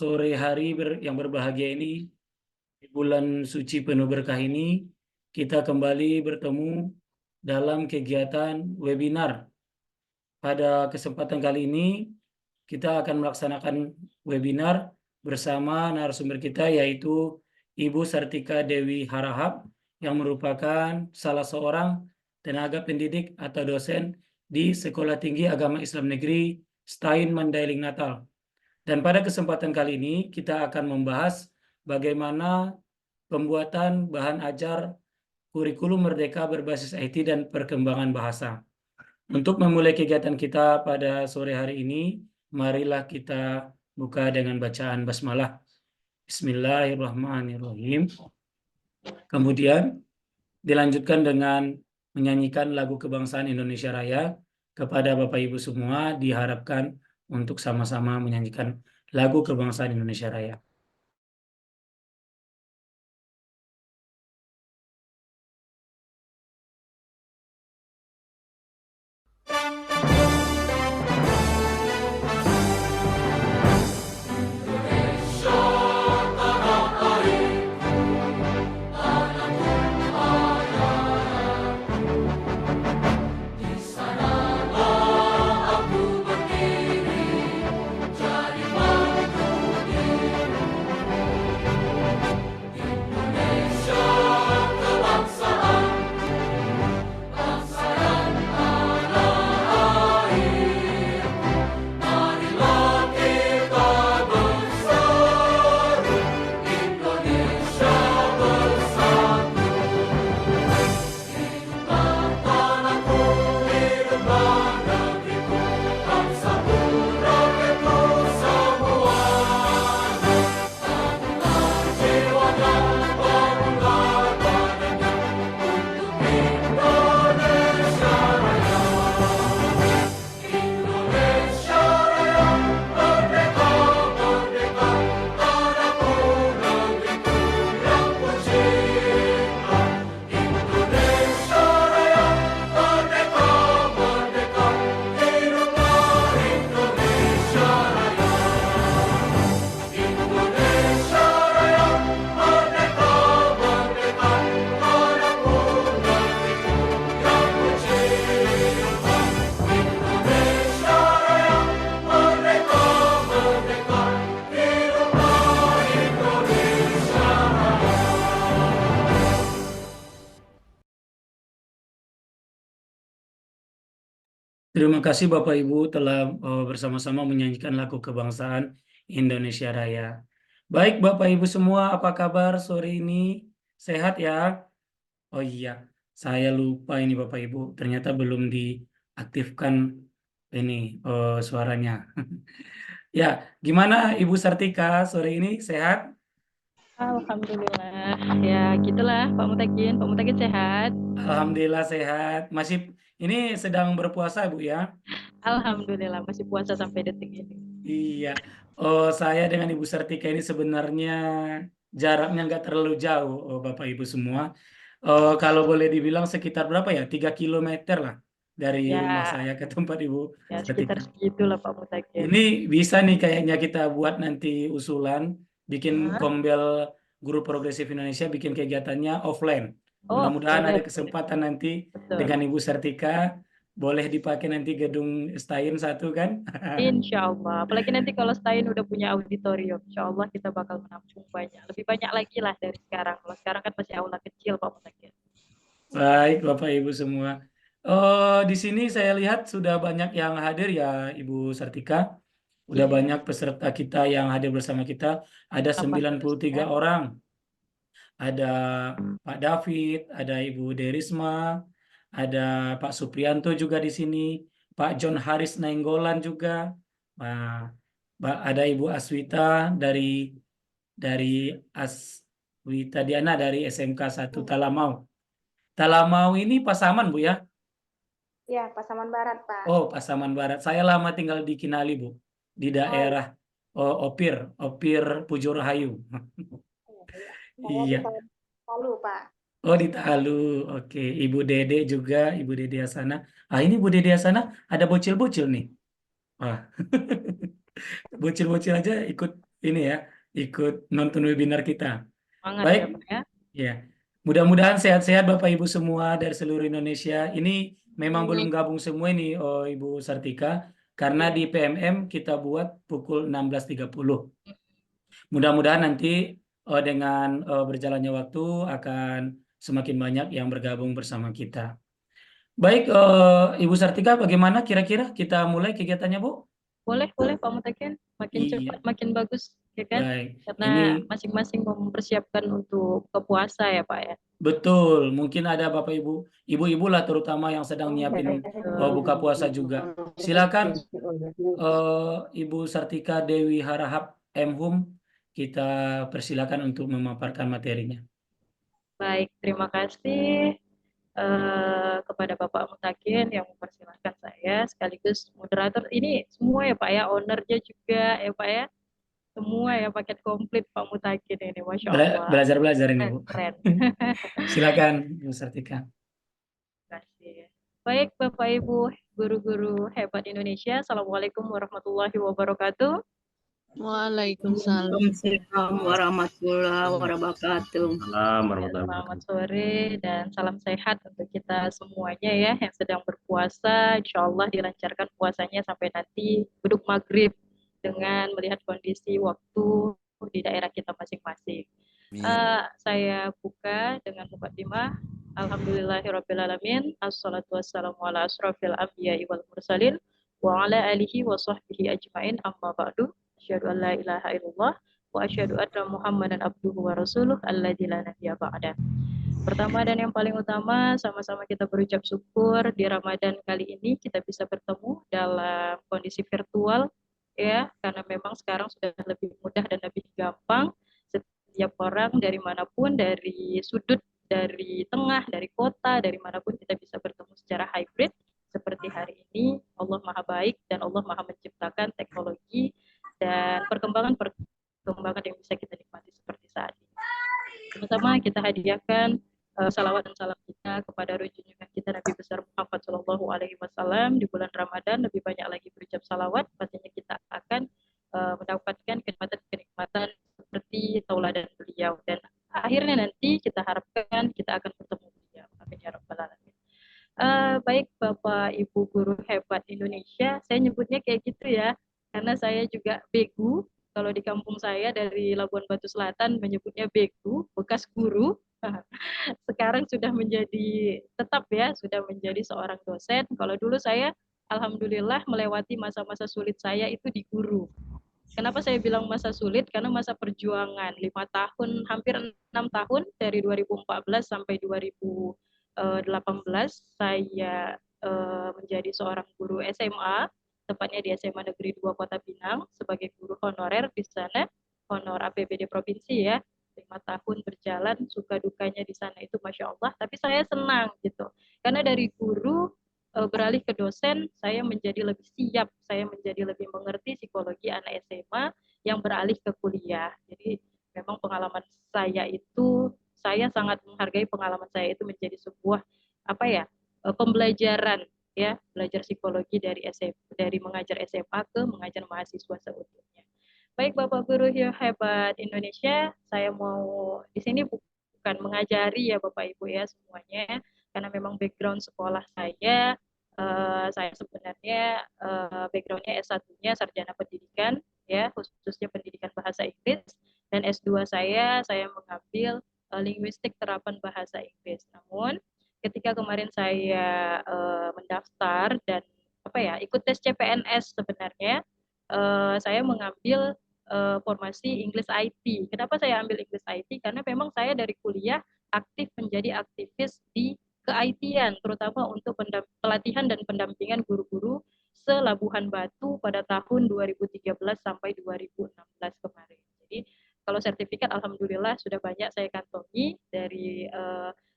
sore hari yang berbahagia ini, di bulan suci penuh berkah ini, kita kembali bertemu dalam kegiatan webinar. Pada kesempatan kali ini, kita akan melaksanakan webinar bersama narasumber kita, yaitu Ibu Sartika Dewi Harahap, yang merupakan salah seorang tenaga pendidik atau dosen di Sekolah Tinggi Agama Islam Negeri Stein Mandailing Natal. Dan pada kesempatan kali ini kita akan membahas bagaimana pembuatan bahan ajar kurikulum merdeka berbasis IT dan perkembangan bahasa. Untuk memulai kegiatan kita pada sore hari ini, marilah kita buka dengan bacaan basmalah. Bismillahirrahmanirrahim. Kemudian dilanjutkan dengan menyanyikan lagu kebangsaan Indonesia Raya. Kepada Bapak Ibu semua diharapkan untuk sama-sama menyanyikan lagu kebangsaan Indonesia Raya. Terima kasih Bapak Ibu telah bersama-sama menyanyikan lagu kebangsaan Indonesia Raya. Baik Bapak Ibu semua, apa kabar sore ini? Sehat ya? Oh iya, saya lupa ini Bapak Ibu, ternyata belum diaktifkan ini suaranya. Ya, gimana Ibu Sartika sore ini sehat? Alhamdulillah. Ya, gitulah Pak Mutakin. Pak Mutakin sehat? Alhamdulillah sehat. Masih ini sedang berpuasa Bu ya? Alhamdulillah masih puasa sampai detik ini. Iya, saya dengan Ibu Sartika ini sebenarnya jaraknya nggak terlalu jauh, Bapak Ibu semua. Kalau boleh dibilang sekitar berapa ya? 3 kilometer lah dari rumah Ya, saya ke tempat Ibu ya Sartika. sekitar segitulah Pak Mutakin. Ini bisa nih kayaknya kita buat nanti usulan, bikin Hah? Kombel Guru Progresif Indonesia bikin kegiatannya offline. Oh, Mudah-mudahan boleh, ada boleh. kesempatan nanti Betul. dengan Ibu Sartika, boleh dipakai nanti gedung Stain 1 kan? Insya Allah. Apalagi nanti kalau Stein udah punya auditorium, Insya Allah kita bakal menampung banyak. Lebih banyak lagi lah dari sekarang. Kalau sekarang kan masih aula kecil Pak Mutakin. Baik, Bapak Ibu semua. Di sini saya lihat sudah banyak yang hadir ya, Ibu Sartika. Udah Iya, banyak peserta kita yang hadir bersama kita. Ada tambah terus 93 ya. orang. Ada Pak David, ada Ibu Derisma, ada Pak Suprianto juga di sini, Pak John Haris Nainggolan juga. Nah, ada Ibu Aswita dari Aswita Diana dari SMK 1 Talamau. Talamau ini Pasaman, Bu ya? Ya, Pasaman Barat, Pak. Oh, Pasaman Barat. Saya lama tinggal di Kinali, Bu. Di Oh, daerah Opir Pujo Rahayu. iya. Saya di Iya. Palu, Pak. Oh, di Talu. Oke. Ibu Dede juga, Ibu Dede Asana. Ah, ini Ibu Dede Asana ada bocil-bocil nih. Wah. Bocil-bocil aja ikut ini ya, ikut nonton webinar kita. Semangat Baik, ya Pak ya. ya. Mudah-mudahan sehat-sehat Bapak Ibu semua dari seluruh Indonesia. Ini memang belum Amin. gabung semua ini, oh, Ibu Sartika, karena Iya. di PMM kita buat pukul 16.30. Mudah-mudahan nanti dengan berjalannya waktu akan semakin banyak yang bergabung bersama kita. Baik, Ibu Sartika, bagaimana kira-kira kita mulai kegiatannya, Bu? Boleh Pak Mutakin. Makin Iya, cepat makin bagus ya kan? baik. Ini Karena masing-masing mempersiapkan untuk ke puasa ya Pak ya. betul. Mungkin ada Bapak Ibu, ibu-ibu lah terutama yang sedang nyiapin buka puasa juga. Silakan, Ibu Sartika Dewi Harahap M.Hum, kita persilakan untuk memaparkan materinya. Baik, terima kasih kepada Bapak Mutakin yang mempersilahkan saya sekaligus moderator ini semua ya Pak ya, ownernya juga ya Pak ya, semua ya paket komplit Pak Mutakin ini, Masya Allah, Belajar-belajar ini, Bu. keren. Silakan, Ibu Sartika. Terima kasih. Baik Bapak Ibu guru-guru hebat Indonesia, Assalamualaikum warahmatullahi wabarakatuh. Waalaikumsalam warahmatullahi wabarakatuh. Ya, selamat sore dan salam sehat untuk kita semuanya ya yang sedang berpuasa. Insya Allah dilancarkan puasanya sampai nanti duduk maghrib dengan melihat kondisi waktu di daerah kita masing-masing. Saya buka dengan mukadimah. Alhamdulillahirrabbilalamin. Assalatu wassalamu ala asrafil anbiya'i wal mursalin wa ala alihi wa sahbihi ajmain amma ba'du. Asyhadu an la ilaha illallah wa asyhadu anna Muhammadan abduhu wa rasuluh alladzi la nabiyya ba'da. Pertama dan yang paling utama, sama-sama kita berucap syukur di Ramadan kali ini kita bisa bertemu dalam kondisi virtual ya, karena memang sekarang sudah lebih mudah dan lebih gampang. Setiap orang dari manapun, dari sudut, dari tengah, dari kota, dari manapun kita bisa bertemu secara hybrid seperti hari ini. Allah Maha Baik dan Allah Maha menciptakan teknologi dan perkembangan yang bisa kita nikmati seperti saat ini. Pertama kita hadiahkan salawat dan salam kita kepada junjungan kita Nabi besar Muhammad Shallallahu Alaihi Wasallam di bulan Ramadan. Lebih banyak lagi berucap salawat, pastinya kita akan mendapatkan kenikmatan seperti tauladan beliau, dan akhirnya nanti kita harapkan kita akan bertemu beliau. Amin ya rabbal alamin. Baik Bapak Ibu guru hebat Indonesia, saya nyebutnya kayak gitu ya, karena saya juga begu. Kalau di kampung saya dari Labuan Batu Selatan menyebutnya begu, bekas guru. Sekarang sudah menjadi tetap ya, sudah menjadi seorang dosen. Kalau dulu saya alhamdulillah melewati masa-masa sulit saya itu di guru. Kenapa saya bilang masa sulit? Karena masa perjuangan 5 tahun, hampir 6 tahun dari 2014 sampai 2018 saya menjadi seorang guru SMA, tepatnya di SMA Negeri 2 Kota Pinang sebagai guru honorer di sana, honor APBD provinsi ya. 5 tahun berjalan, suka dukanya di sana itu Masya Allah, tapi saya senang gitu. Karena dari guru beralih ke dosen, saya menjadi lebih siap, saya menjadi lebih mengerti psikologi anak SMA yang beralih ke kuliah. Jadi memang pengalaman saya itu, saya sangat menghargai pengalaman saya itu menjadi sebuah apa ya, pembelajaran ya, belajar psikologi dari SMA, dari mengajar SMA ke mengajar mahasiswa seutuhnya. Baik Bapak Guru hebat Indonesia, saya mau di sini bukan mengajari ya Bapak Ibu ya semuanya, karena memang background sekolah saya sebenarnya backgroundnya S1-nya sarjana pendidikan ya, khususnya pendidikan bahasa Inggris, dan S2 saya mengambil linguistik terapan bahasa Inggris. Namun ketika kemarin saya mendaftar dan ikut tes CPNS sebenarnya, saya mengambil formasi English IT. Kenapa saya ambil English IT? Karena memang saya dari kuliah aktif menjadi aktivis di ke-IT-an, terutama untuk pelatihan dan pendampingan guru-guru se-Labuhan Batu pada tahun 2013 sampai 2016 kemarin. Jadi kalau sertifikat alhamdulillah sudah banyak saya kantongi dari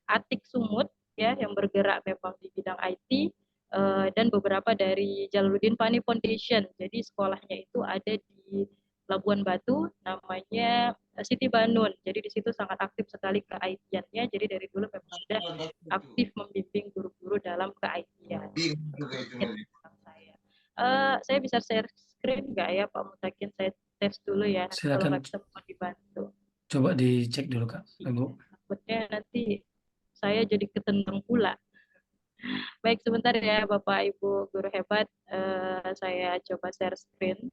Atik Sumut ya yang bergerak memang di bidang IT, dan beberapa dari Jalaluddin Fani Foundation. Jadi sekolahnya itu ada di Labuan Batu, namanya Siti Banun. Jadi di situ sangat aktif sekali ke-IT-annya. Jadi dari dulu memang sudah aktif membimbing guru-guru dalam ke-IT-an. Saya bisa share screen nggak ya Pak Mutakin? Saya tes dulu ya. Nanti kalau Silakan nggak bisa mohon dibantu. coba dicek dulu Kak, Ibu. Takutnya nanti saya jadi ketendang pula. Baik, sebentar ya Bapak Ibu guru hebat. Saya coba share screen.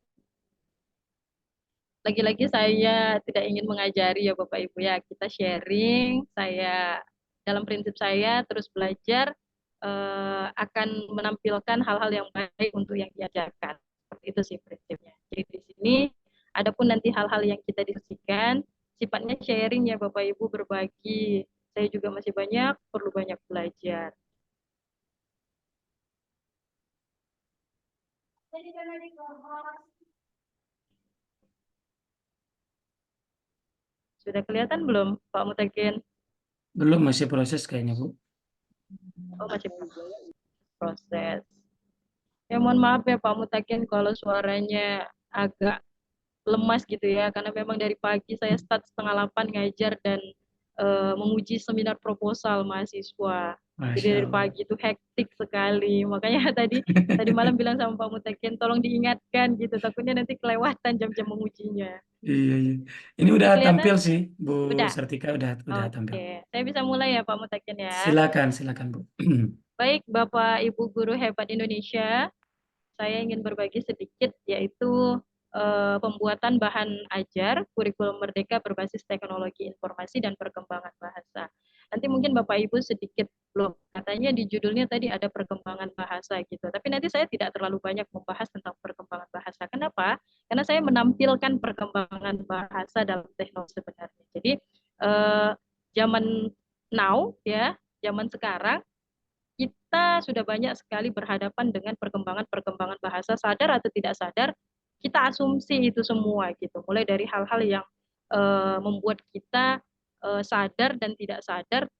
Lagi-lagi saya tidak ingin mengajari ya Bapak Ibu ya. Kita sharing, saya dalam prinsip saya terus belajar akan menampilkan hal-hal yang baik untuk yang diajarkan. Seperti itu sih prinsipnya. Jadi di sini adapun nanti hal-hal yang kita diskusikan sifatnya sharing ya Bapak Ibu, berbagi. Saya juga masih perlu banyak belajar. Sudah kelihatan belum Pak Mutakin? Belum, masih proses kayaknya Bu. Oh, masih proses. Ya mohon maaf ya Pak Mutakin kalau suaranya agak lemas gitu ya, karena memang dari pagi saya start 7:30 ngajar dan menguji seminar proposal mahasiswa. Jadi Masya dari Allah. pagi itu hektik sekali. Makanya tadi malam bilang sama Pak Mutakin, tolong diingatkan gitu, takutnya nanti kelewatan jam-jam mengujinya. Iya, iya. Ini udah Kelihatan? tampil sih, Bu Udah. Sartika udah tampil. Oke, saya bisa mulai ya Pak Mutakin ya. Silakan Bu. Baik, Bapak Ibu guru hebat Indonesia, saya ingin berbagi sedikit yaitu pembuatan bahan ajar kurikulum merdeka berbasis teknologi informasi dan perkembangan bahasa. Nanti mungkin Bapak Ibu sedikit belum, katanya di judulnya tadi ada perkembangan bahasa gitu. Tapi nanti saya tidak terlalu banyak membahas tentang perkembangan bahasa. Kenapa? Karena saya menampilkan perkembangan bahasa dalam teknologi sebenarnya. Jadi zaman now ya, zaman sekarang kita sudah banyak sekali berhadapan dengan perkembangan-perkembangan bahasa, sadar atau tidak sadar, kita asumsi itu semua gitu. Mulai dari hal-hal yang membuat kita sadar dan tidak sadar,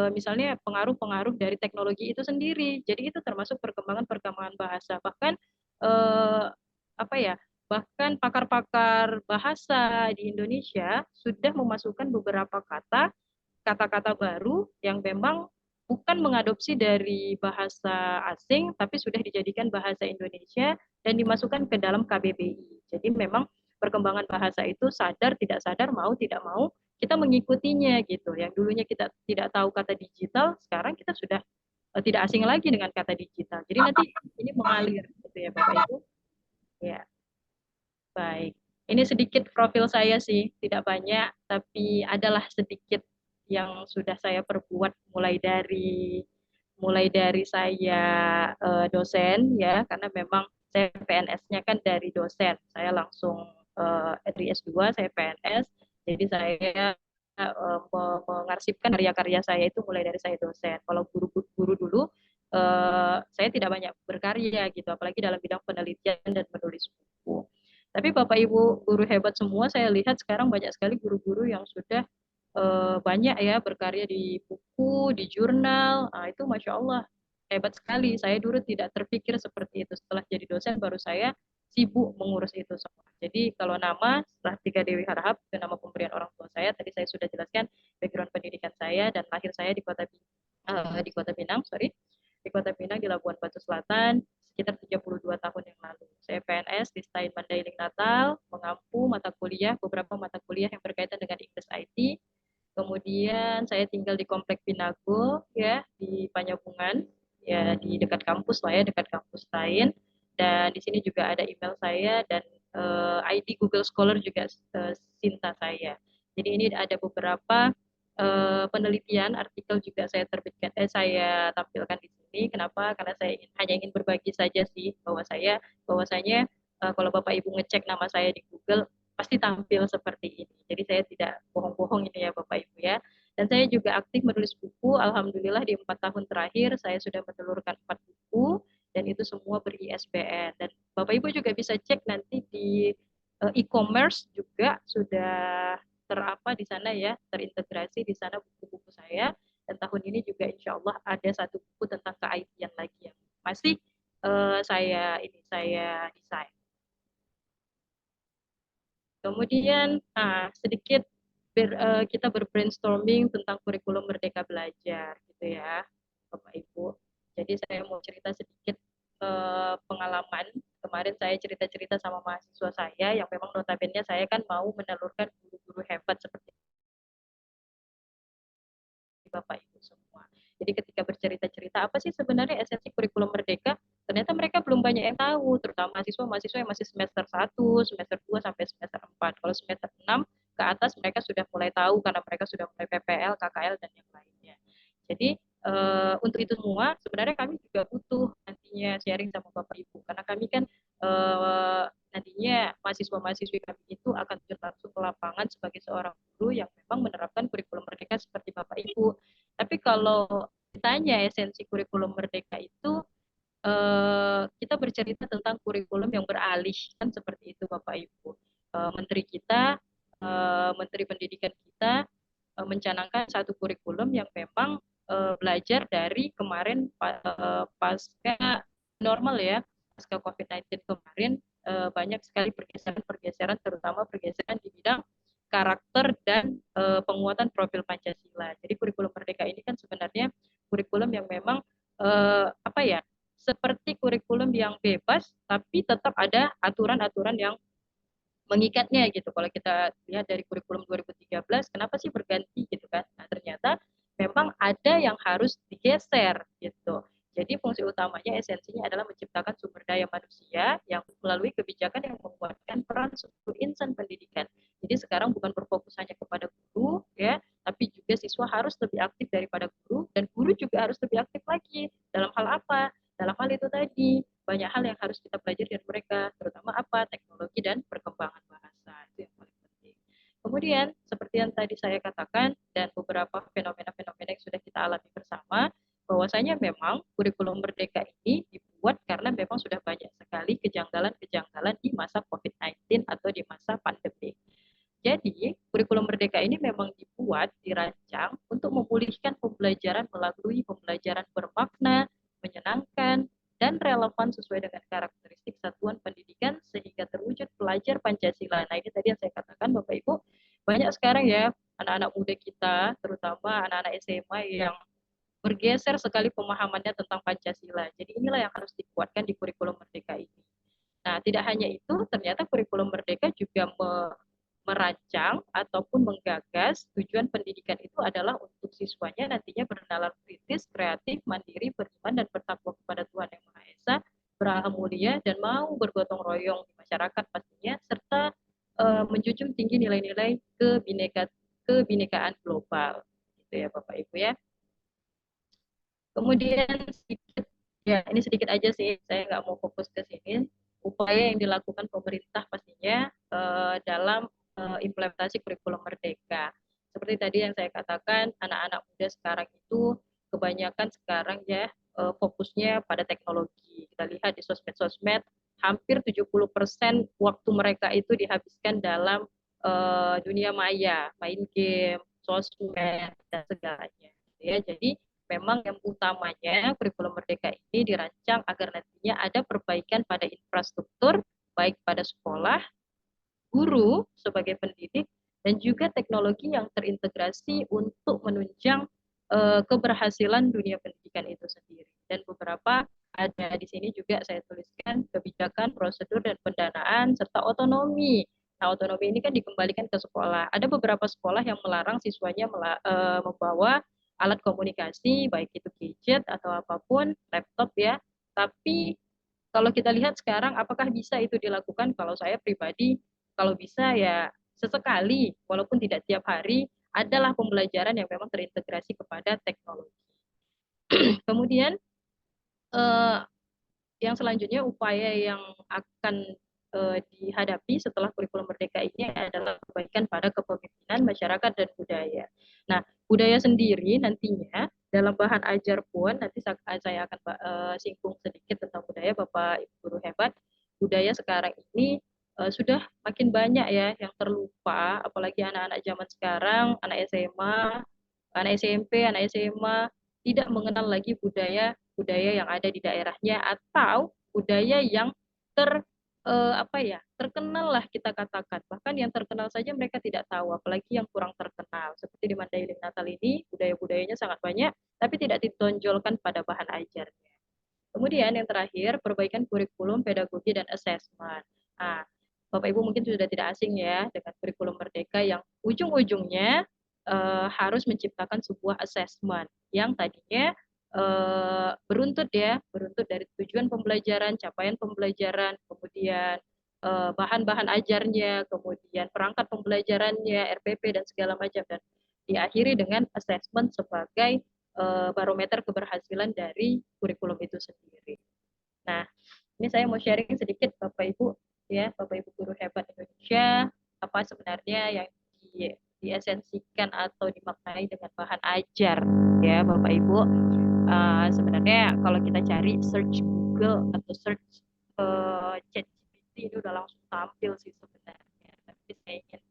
misalnya pengaruh-pengaruh dari teknologi itu sendiri. Jadi itu termasuk perkembangan-perkembangan bahasa. Bahkan apa ya? Bahkan pakar-pakar bahasa di Indonesia sudah memasukkan beberapa kata-kata baru yang memang bukan mengadopsi dari bahasa asing, tapi sudah dijadikan bahasa Indonesia dan dimasukkan ke dalam KBBI. Jadi memang perkembangan bahasa itu sadar, tidak sadar, mau, tidak mau, kita mengikutinya gitu. Yang dulunya kita tidak tahu kata digital, sekarang kita sudah tidak asing lagi dengan kata digital. Jadi nanti ini mengalir gitu ya Bapak Ibu. Ya, baik. Ini sedikit profil saya sih, tidak banyak, tapi adalah sedikit yang sudah saya perbuat mulai dari saya dosen ya, karena memang saya PNS-nya kan dari dosen. Saya langsung dari S2 saya PNS, jadi saya mengarsipkan karya-karya saya itu mulai dari saya dosen. Kalau guru-guru dulu saya tidak banyak berkarya gitu, apalagi dalam bidang penelitian dan menulis buku. Tapi Bapak Ibu guru hebat semua, saya lihat sekarang banyak sekali guru-guru yang sudah banyak ya berkarya di buku, di jurnal. Itu Masya Allah hebat sekali. Saya dulu tidak terpikir seperti itu. Setelah jadi dosen baru saya sibuk mengurus itu semua. Jadi kalau nama Rahtika Dewi Harahap, itu nama pemberian orang tua saya. Tadi saya sudah jelaskan background pendidikan saya dan lahir saya di Kota Pinang, di Kota Pinang di Labuan Batu Selatan sekitar 32 tahun yang lalu. Saya PNS di Stain Mandailing Natal, mengampu beberapa mata kuliah yang berkaitan dengan English IT. Kemudian saya tinggal di Komplek Pinago ya di Panyabungan ya di dekat kampus lah ya, dekat kampus lain. Dan di sini juga ada email saya dan ID Google Scholar juga Sinta saya. Jadi ini ada beberapa penelitian artikel juga saya tampilkan di sini. Kenapa? Karena saya hanya ingin berbagi saja sih bahwasanya kalau Bapak Ibu ngecek nama saya di Google pasti tampil seperti ini. Jadi saya tidak bohong-bohong ini ya Bapak Ibu ya. Dan saya juga aktif menulis buku. Alhamdulillah di 4 tahun terakhir saya sudah menelurkan 4 buku dan itu semua ber-ISBN. Dan Bapak Ibu juga bisa cek nanti di e-commerce juga sudah di sana ya, terintegrasi di sana buku-buku saya. Dan tahun ini juga insya Allah ada satu buku tentang ke-IT-an lagi yang masih saya desain. Kemudian sedikit kita berbrainstorming tentang kurikulum Merdeka Belajar gitu ya Bapak Ibu. Jadi saya mau cerita sedikit pengalaman. Kemarin saya cerita-cerita sama mahasiswa saya yang memang notabene saya kan mau menelurkan guru-guru hebat seperti Bapak Ibu semua. Jadi ketika bercerita-cerita apa sih sebenarnya esensi kurikulum merdeka, ternyata mereka belum banyak yang tahu, terutama mahasiswa-mahasiswa yang masih semester 1, semester 2 sampai semester 4. Kalau semester 6 ke atas mereka sudah mulai tahu karena mereka sudah mulai PPL, KKL dan yang lainnya. Jadi untuk itu semua sebenarnya kami juga butuh nantinya sharing sama Bapak Ibu karena kami kan nantinya mahasiswa-mahasiswi kami itu akan terjun langsung ke lapangan sebagai seorang guru yang memang menerapkan kurikulum merdeka seperti Bapak Ibu. Tapi kalau ditanya esensi kurikulum merdeka itu kita bercerita tentang kurikulum yang beralih kan seperti itu Bapak Ibu. Menteri kita, Menteri Pendidikan kita mencanangkan satu kurikulum yang memang belajar dari kemarin pasca normal ya, pasca COVID-19 kemarin banyak sekali pergeseran-pergeseran, terutama pergeseran di bidang karakter dan penguatan profil Pancasila. Jadi kurikulum merdeka ini kan sebenarnya kurikulum yang memang apa ya, seperti kurikulum yang bebas, tapi tetap ada aturan-aturan yang mengikatnya gitu. Kalau kita lihat dari kurikulum 2013, kenapa sih berganti gitu kan? Nah, ternyata memang ada yang harus digeser gitu. Jadi fungsi utamanya esensinya adalah menciptakan sumber daya manusia yang melalui kebijakan yang menguatkan peran struktur insan pendidikan. Jadi sekarang bukan berfokus hanya kepada guru ya, tapi juga siswa harus lebih aktif daripada guru dan guru juga harus lebih aktif lagi. Dalam hal apa? Dalam hal itu tadi, banyak hal yang harus kita pelajari dari mereka, terutama apa? Teknologi dan perkembangan bahasa. Itu yang paling penting. Kemudian, seperti yang tadi saya katakan, dan beberapa fenomena-fenomena yang sudah kita alami bersama, bahwasanya memang kurikulum merdeka ini dibuat karena memang sudah banyak sekali kejanggalan-kejanggalan di masa COVID-19 atau di masa pandemi. Jadi, kurikulum merdeka ini memang dibuat, dirancang untuk memulihkan pembelajaran melalui pembelajaran bermakna, menyenangkan, dan relevan sesuai dengan karakteristik satuan pendidikan sehingga terwujud pelajar Pancasila. Nah, ini tadi yang saya katakan Bapak Ibu, banyak sekarang ya anak-anak muda kita, terutama anak-anak SMA yang bergeser sekali pemahamannya tentang Pancasila. Jadi inilah yang harus dikuatkan di kurikulum merdeka ini. Nah, tidak hanya itu, ternyata kurikulum merdeka juga merancang ataupun menggagas tujuan pendidikan itu adalah untuk siswanya nantinya bernalar kritis, kreatif, mandiri, beriman, dan bertakwa kepada Tuhan Yang Maha Esa, berakhlak mulia, dan mau bergotong royong di masyarakat pastinya, serta menjunjung tinggi nilai-nilai kebinekaan global. Gitu ya Bapak Ibu ya. Kemudian sedikit, ya ini sedikit aja sih, saya nggak mau fokus ke sini. Upaya yang dilakukan pemerintah pastinya dalam implementasi kurikulum merdeka. Seperti tadi yang saya katakan, anak-anak muda sekarang itu kebanyakan sekarang ya fokusnya pada teknologi. Kita lihat di sosmed-sosmed, hampir 70% waktu mereka itu dihabiskan dalam dunia maya, main game, sosmed, dan segalanya. Ya, jadi memang yang utamanya kurikulum merdeka ini dirancang agar nantinya ada perbaikan pada infrastruktur, baik pada sekolah, guru sebagai pendidik, dan juga teknologi yang terintegrasi untuk menunjang keberhasilan dunia pendidikan itu sendiri. Dan beberapa ada di sini juga saya tuliskan kebijakan, prosedur, dan pendanaan, serta otonomi. Nah, otonomi ini kan dikembalikan ke sekolah. Ada beberapa sekolah yang melarang siswanya membawa alat komunikasi, baik itu gadget atau apapun, laptop ya. Tapi kalau kita lihat sekarang, apakah bisa itu dilakukan? Kalau saya pribadi, kalau bisa ya sesekali, walaupun tidak tiap hari, adalah pembelajaran yang memang terintegrasi kepada teknologi. Kemudian eh, yang selanjutnya upaya yang akan dihadapi setelah kurikulum merdeka ini adalah perbaikan pada kepemimpinan masyarakat dan budaya. Nah, budaya sendiri nantinya dalam bahan ajar pun nanti saya akan singgung sedikit tentang budaya Bapak Ibu guru hebat. Budaya sekarang ini sudah makin banyak ya yang terlupa, apalagi anak-anak zaman sekarang, anak SMA, anak SMP, anak SMA tidak mengenal lagi budaya yang ada di daerahnya atau budaya yang apa ya, terkenal lah kita katakan. Bahkan yang terkenal saja mereka tidak tahu, apalagi yang kurang terkenal. Seperti di Mandailing Natal ini, budaya-budayanya sangat banyak, tapi tidak ditonjolkan pada bahan ajarnya. Kemudian yang terakhir, perbaikan kurikulum, pedagogi, dan asesmen. Nah, Bapak Ibu mungkin sudah tidak asing ya dengan kurikulum Merdeka yang ujung-ujungnya harus menciptakan sebuah asesmen yang tadinya beruntut ya, beruntut dari tujuan pembelajaran, capaian pembelajaran, kemudian bahan-bahan ajarnya, kemudian perangkat pembelajarannya, RPP dan segala macam, dan diakhiri dengan asesmen sebagai barometer keberhasilan dari kurikulum itu sendiri. Nah, ini saya mau sharing sedikit Bapak Ibu ya, Bapak Ibu guru hebat Indonesia, apa sebenarnya yang diesensikan atau dimaknai dengan bahan ajar ya Bapak Ibu. Sebenarnya kalau kita cari search Google atau search ChatGPT itu udah langsung tampil sih sebenarnya. Tapi saya ingin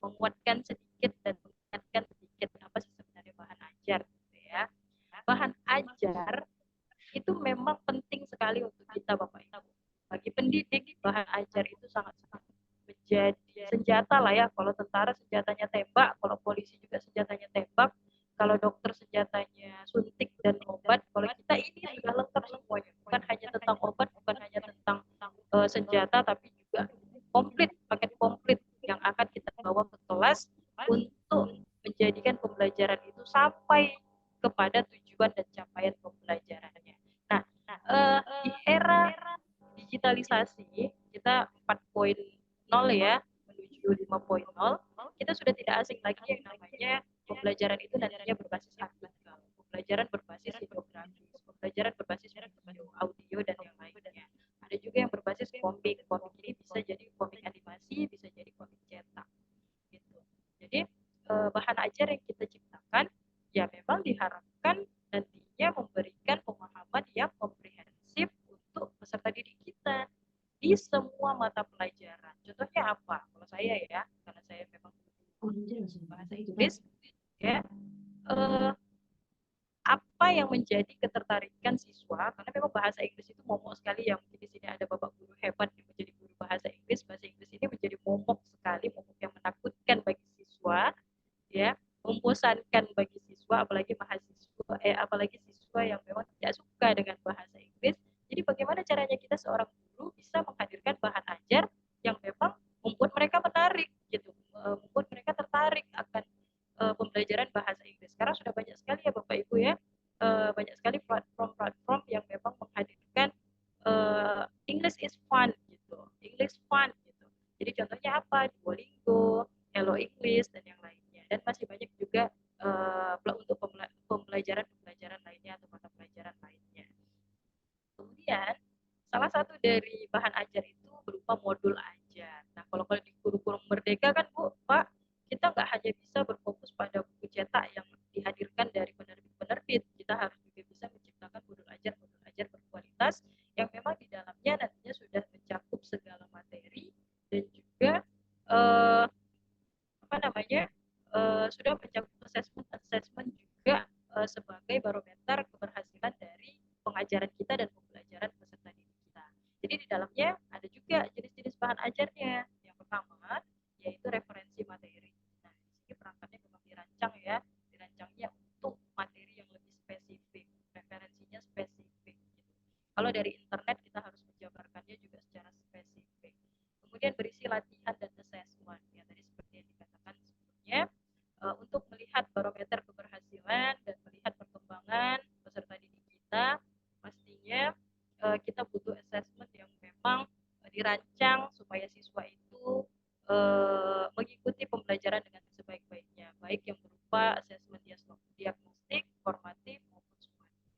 menguatkan sedikit dan mengingatkan sedikit apa sih sebenarnya bahan ajar gitu ya. Bahan ajar itu memang penting sekali untuk kita Bapak Ibu. Bagi pendidik, bahan ajar itu sangat-sangat menjadi senjata lah ya. Kalau tentara senjatanya tembak, kalau polisi juga senjatanya tembak, kalau dokter senjatanya suntik dan obat, kalau kita ini sudah lengkap semuanya. Bukan hanya tentang obat, bukan hanya tentang senjata, tapi juga komplit, paket komplit yang akan kita bawa ke kelas untuk menjadikan pembelajaran itu sampai kepada tujuan dan capaian pembelajarannya. Nah, di era digitalisasi kita 4.0 ya menuju 5.0, kita sudah tidak asing lagi yang namanya pembelajaran itu nantinya berbasis artikel, pembelajaran berbasis infografis, pembelajaran berbasis video, audio dan yang lainnya. Ada juga yang berbasis komik. Komik ini bisa jadi komik animasi, bisa jadi komik cetak. Gitu. Jadi bahan ajar yang kita ciptakan ya memang diharapkan nantinya memberikan pemahaman yang komprehensif untuk peserta didik kita di semua mata pelajaran. Contohnya apa? Kalau saya ya, karena saya memang bahasa Inggris, ya apa yang menjadi ketertarikan siswa, karena memang bahasa Inggris itu momok sekali ya, mungkin di sini ada Bapak guru hebat yang menjadi guru bahasa Inggris ini menjadi momok sekali, momok yang menakutkan bagi siswa, ya, membosankan bagi siswa, apalagi mahasiswa, apalagi siswa yang memang tidak suka dengan bahasa Inggris. Jadi bagaimana caranya kita seorang guru bisa menghadirkan bahan ajar yang memang membuat mereka menarik, gitu, membuat mereka tertarik akan pembelajaran bahasa Inggris. Sekarang sudah banyak sekali ya Bapak Ibu ya, banyak sekali platform-platform yang memang menghadirkan English is fun gitu, English fun gitu. Jadi contohnya apa? Duolingo, Hello English dan yang lainnya. Dan masih banyak juga untuk pembelajaran lainnya atau mata pelajaran lainnya. Kemudian salah satu dari bahan ajar itu berupa modul ajar. Nah, kalau di kurikulum Merdeka kan Bu, Pak, kita nggak hanya bisa berfokus pada buku cetak yang dihadirkan dari penerbit-penerbit, kita harus juga bisa menciptakan modul ajar berkualitas yang memang di dalamnya nantinya sudah mencakup segala materi dan juga sudah mencakup assessment juga sebagai barometer keberhasilan dari pengajaran kita dan pembelajaran peserta didik kita. Jadi di dalamnya ada juga jenis-jenis bahan ajarnya. Yang pertama yaitu referensi materi. Nah, di sini perangkatnya memang dirancangnya untuk materi yang lebih spesifik, referensinya spesifik. Gitu. Kalau dari internet kita harus menjabarkannya juga secara spesifik. Kemudian berisi latihan dan assessment. Ya, tadi seperti yang dikatakan sebelumnya, untuk melihat barometer keberhasilan dan melihat perkembangan peserta didik kita, pastinya kita butuh assessment yang memang dirancang supaya siswa itu mengikuti pembelajaran dengan sebaik-baiknya, baik yang berupa assessment diagnostik, formatif maupun sumatif.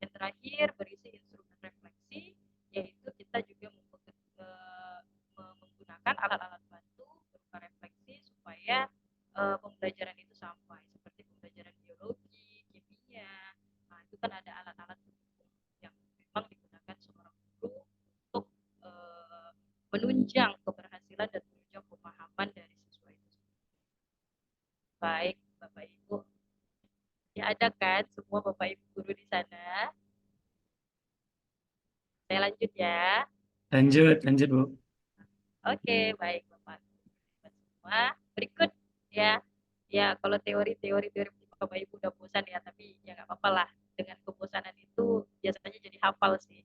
Dan terakhir berisi instrumen refleksi, yaitu kita juga menggunakan alat-alat bantu berupa refleksi supaya pembelajaran itu sampai, seperti pembelajaran biologi, kimia. Nah, itu kan ada alat-alat yang memang digunakan seorang guru untuk menunjang keberhasilan dan menunjang pemahaman dari siswa itu. Baik, Bapak Ibu. Ya, ada kan semua Bapak Ibu guru di sana? Saya lanjut ya. Lanjut Bu. Oke, baik Bapak semua. Berikut ya. Ya, kalau teori-teori Bapak Ibu udah bosan ya, tapi ya nggak apa-apa lah. Dengan kebosanan itu biasanya jadi hafal sih.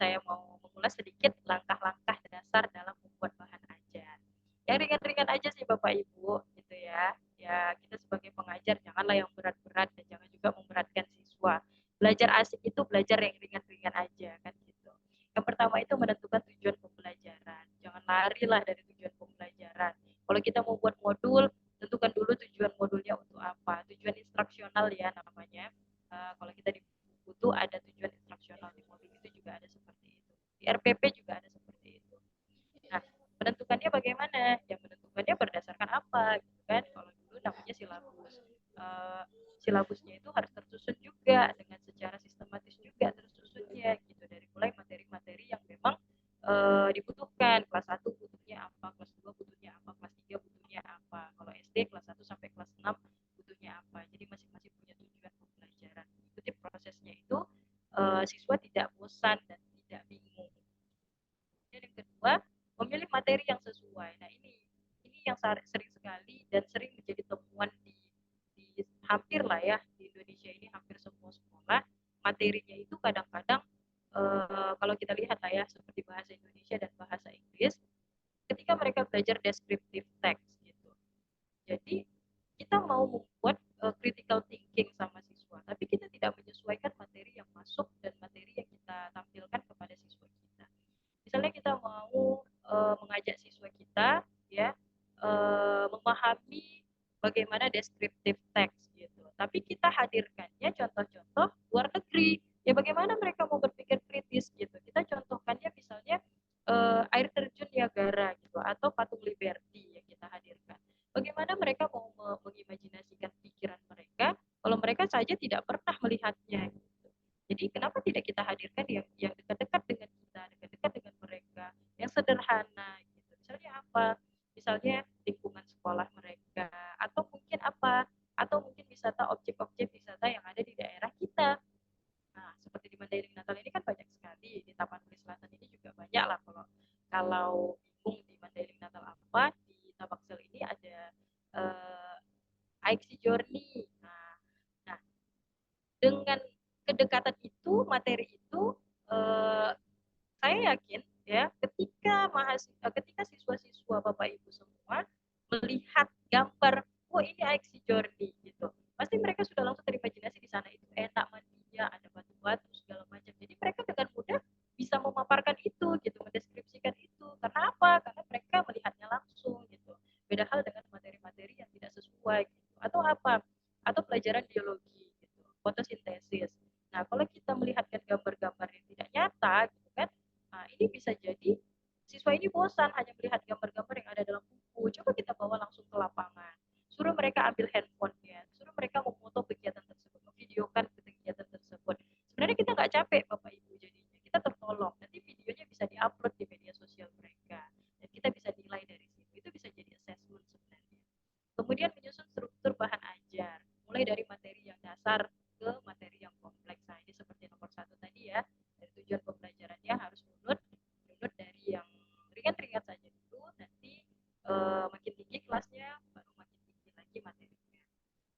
saya mau mengulas sedikit langkah-langkah dasar dalam membuat bahan ajar. Yang ringan-ringan aja sih Bapak Ibu, gitu ya. Ya, kita sebagai pengajar janganlah yang berat-berat dan jangan juga memberatkan siswa. Belajar asik itu belajar yang ringan-ringan aja kan gitu. Yang pertama itu menentukan tujuan pembelajaran. Jangan lari lah dari tujuan pembelajaran. Kalau kita mau buat modul, tentukan dulu tujuan modulnya untuk apa. Tujuan instruksional ya namanya. Kalau kita di buku itu ada tujuan instruksional, di modul itu juga ada seperti itu. Di RPP juga ada seperti itu. Nah, menentukannya bagaimana? Ya menentukannya berdasarkan apa gitu kan? Kalau dulu namanya silabus. Silabusnya itu harus tersusun juga dengan secara sistematis juga tersusunnya gitu, dari mulai materi-materi yang memang dibutuhkan. Kelas 1 butuhnya apa, kelas 2 butuhnya apa, kelas 3 butuhnya apa. Kalau SD kelas 1 sampai kelas 6 butuhnya apa. Jadi masing-masing punya tujuan pembelajaran. Ikuti prosesnya itu, siswa tidak bosan dan tidak bingung. Dan yang kedua, memilih materi yang sesuai. Nah, ini yang sering sekali dan sering menjadi temuan di hampir lah ya di Indonesia ini, hampir semua sekolah. Materinya itu kadang-kadang kalau kita lihat lah ya, seperti bahasa Indonesia dan bahasa Inggris, ketika mereka belajar descriptive text gitu. Jadi kita mau membuat critical thinking sama siswa, tapi kita tidak menyesuaikan materi yang masuk dan materi yang kita tampilkan kepada siswa kita. Misalnya kita mau mengajak siswa kita ya memahami bagaimana descriptive text gitu. Tapi kita hadirkannya contoh-contoh luar negeri. Ya bagaimana mereka mau berpikir kritis gitu. Kita contohkannya misalnya air terjun Niagara gitu atau patung Liberty yang kita hadirkan. Bagaimana mereka mau mengimajinasikan pikiran mereka kalau mereka saja tidak pernah melihatnya gitu. Jadi kenapa tidak kita hadirkan yang dekat-dekat dengan kita, dekat-dekat dengan mereka, yang sederhana gitu. Misalnya apa? Misalnya lingkungan sekolah mereka, atau mungkin apa? Atau mungkin wisata, objek-objek wisata yang ada di daerah kita. Nah, seperti di Mandailing Natal ini kan banyak sekali, di Taman Muli Selatan ini juga banyak lah. Kalau bingung di Mandailing Natal apa, di Tabaksel ini ada IC Journey. Nah, dengan kedekatan itu, materi itu, saya yakin ya, ketika siswa-siswa Bapak Ibu semua melihat gambar, oh ini IC Journey gitu, pasti mereka sudah langsung terimajinasi di sana itu enak mandinya, ada batu-batu segala macam. Jadi mereka dengan mudah bisa memaparkan itu gitu, mendeskripsikan itu. Karena apa? Karena mereka melihatnya langsung gitu. Beda hal dengan materi-materi yang tidak sesuai gitu. Atau apa? Atau pelajaran biologi gitu, fotosintesis. Nah, kalau kita melihatkan gambar-gambar yang tidak nyata gitu kan, nah, ini bisa jadi siswa ini bosan hanya melihat gambar-gambar yang ada dalam buku. Coba kita bawa langsung ke lapangan. Suruh mereka ambil handphonenya, suruh mereka memfoto kegiatan tersebut, memvideokan kegiatan tersebut. Sebenarnya kita nggak capek Bapak Ibu jadinya. Kita tertolong. Nanti videonya bisa diupload di media sosial mereka. Dan kita bisa nilai dari situ. Itu bisa jadi assessment sebenarnya. Kemudian menyusun struktur bahan ajar. Mulai dari materi yang dasar ke materi yang kompleks. Nah, ini seperti nomor 1 tadi ya. Dari tujuan pembelajarannya harus runut dari yang ringan-ringan saja dulu, nanti makin tinggi kelasnya baru makin tinggi lagi materinya.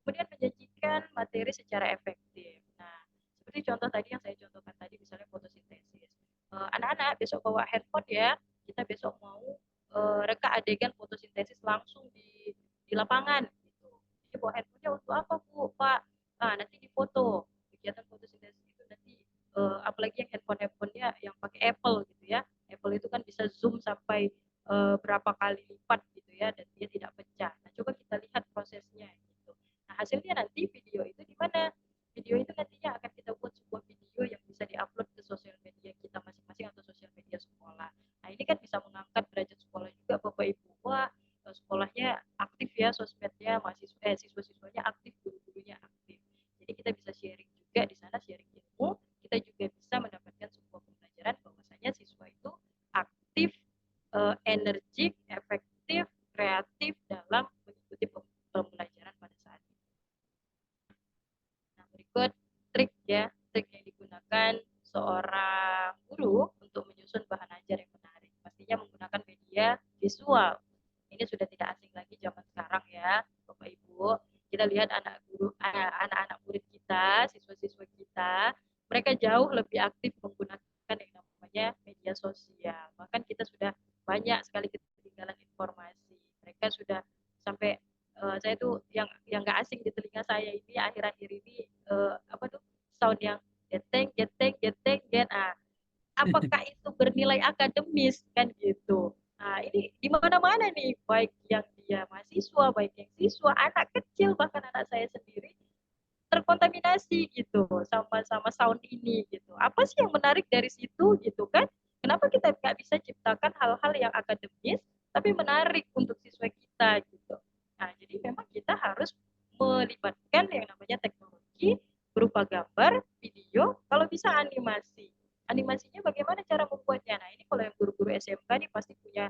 Kemudian menjanjikan materi secara efektif. Nah, seperti contoh tadi yang saya contohkan tadi, misalnya fotosintesis. Anak-anak besok bawa handphone ya, kita besok mau reka adegan fotosintesis langsung di lapangan gitu. Jadi bawa handphonenya untuk apa Bu, Pak? Nah, nanti difoto. Kegiatan fotosintesis itu nanti apalagi yang handphone-handphonenya yang pakai Apple gitu ya. Apple itu kan bisa zoom sampai berapa kali lipat gitu ya, dan dia tidak pecah. Nah, coba kita lihat prosesnya gitu. Nah, hasilnya nanti video itu di mana? Video itu nantinya akan kita buat sebuah video yang bisa diupload ke sosial media kita masing-masing atau sosial media sekolah. Nah, ini kan bisa mengangkat derajat sekolah juga Bapak Ibu. Wah, sekolahnya aktif ya sosmednya, siswa-siswanya aktif, guru-gurunya aktif. Jadi kita bisa sharing juga di sana, sharing ilmu. Kita juga bisa mendapatkan sebuah pembelajaran bahwasanya siswa itu aktif, energik, efektif, kreatif dalam mengikuti pembelajaran pada saat itu. Nah, berikut trik yang digunakan seorang guru untuk menyusun bahan ajar yang menarik. Pastinya menggunakan media visual. Ini sudah tidak asing lagi zaman sekarang ya, Bapak Ibu. Kita lihat anak-anak murid kita, siswa-siswa kita, mereka jauh lebih aktif menggunakan yang namanya sampai saya tuh yang nggak asing di telinga saya ini akhir-akhir ini apa tuh sound yang geteng geteng geteng get. Apakah itu bernilai akademis kan gitu. Nah, ini di mana-mana nih, baik yang dia mahasiswa, baik yang siswa, anak kecil, bahkan anak saya sendiri terkontaminasi gitu sama sound ini gitu. Apa sih yang menarik dari situ gitu kan? Kenapa kita nggak bisa ciptakan hal-hal yang akademis tapi menarik untuk siswa kita gitu. Nah, jadi memang kita harus melibatkan yang namanya teknologi berupa gambar, video, kalau bisa animasi. Animasinya bagaimana cara membuatnya? Nah, ini kalau yang guru-guru SMK nih pasti punya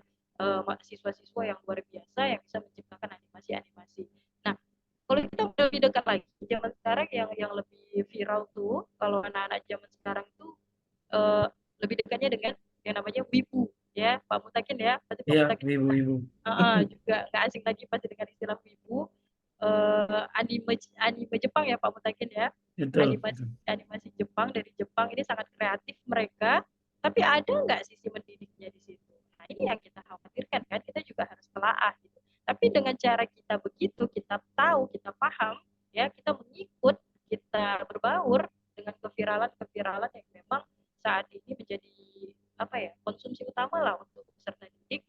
siswa-siswa yang luar biasa yang bisa menciptakan animasi-animasi. Nah, kalau kita udah lebih dekat lagi, zaman sekarang yang lebih viral tuh, kalau anak-anak zaman sekarang tuh eh, lebih dekatnya dengan yang namanya wibu, ya Pak Mutakin ya, pasti Pak Iya, Mutakin ibu-ibu. juga nggak asing lagi pasti dengan istilah wibu. Anime anime Jepang ya Pak Mutakin ya, Betul, animasi betul. animasi Jepang dari Jepang ini sangat kreatif mereka, tapi ada nggak sisi mendidiknya di situ? Nah ini yang kita khawatirkan kan, kita juga harus telaah gitu. Tapi dengan cara kita begitu, kita tahu, kita paham, ya kita mengikut, kita berbaur dengan keviralan-keviralan yang memang saat ini menjadi apa ya konsumsi utama lah untuk peserta didik,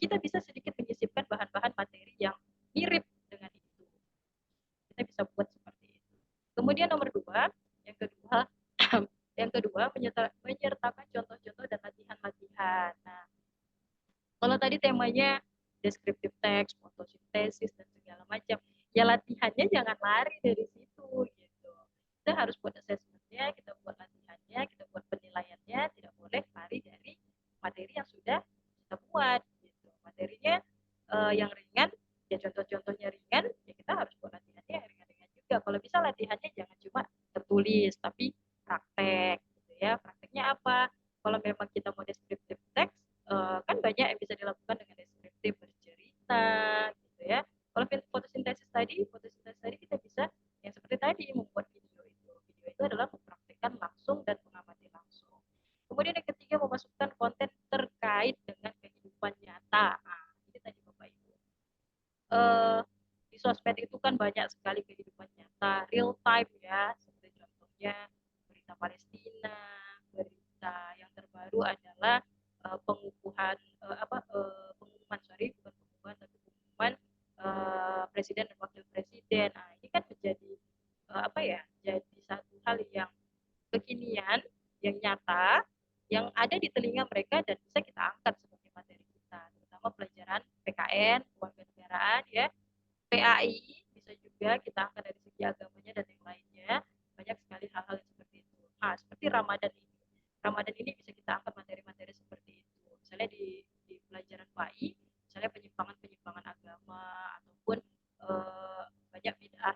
kita bisa sedikit menyisipkan bahan-bahan materi yang mirip dengan itu. Kita bisa buat seperti itu. Kemudian nomor dua, yang kedua, yang kedua menyertakan contoh-contoh dan latihan-latihan. Nah, kalau tadi temanya deskriptif teks, fotosintesis dan segala macam, ya latihannya jangan lari dari situ gitu. Kita harus buat assessmentnya, kita buat latihannya, kita buat penilaiannya, tidak boleh lari dari materi yang sudah kita buat gitu. Materinya yang ringan, ya contoh-contohnya ringan, ya kita harus buat latihannya yang ringan-ringan juga. Kalau bisa latihannya jangan cuma tertulis, tapi praktek gitu ya. Prakteknya apa? Kalau memang kita mau deskriptif teks, kan banyak yang bisa dilakukan dengan deskriptif bercerita gitu ya. Kalau fotosintesis tadi kita bisa yang seperti tadi membuat video itu. Video itu adalah mempraktikkan langsung dan mengamati langsung. Kemudian yang ketiga memasukkan konten terkait dengan kehidupan nyata. Nah, ini tadi Bapak Ibu. Di sosmed itu kan banyak sekali kehidupan nyata, real time ya, seperti contohnya berita Palestina, berita yang terbaru adalah pengukuhan pengumuman bukan pengumuman tapi pengumuman presiden dan wakil presiden. Nah, ini kan menjadi jadi satu hal yang kekinian, yang nyata, yang ada di telinga mereka dan bisa kita angkat sebagai materi kita, terutama pelajaran PKN, kewarganegaraan ya, PAI bisa juga kita angkat dari segi agamanya dan yang lainnya. Banyak sekali hal-hal yang seperti itu. Nah, seperti Ramadan ini. Ramadan ini bisa kita angkat materi-materi seperti itu. Misalnya di pelajaran PAI, misalnya penyimpangan-penyimpangan agama ataupun banyak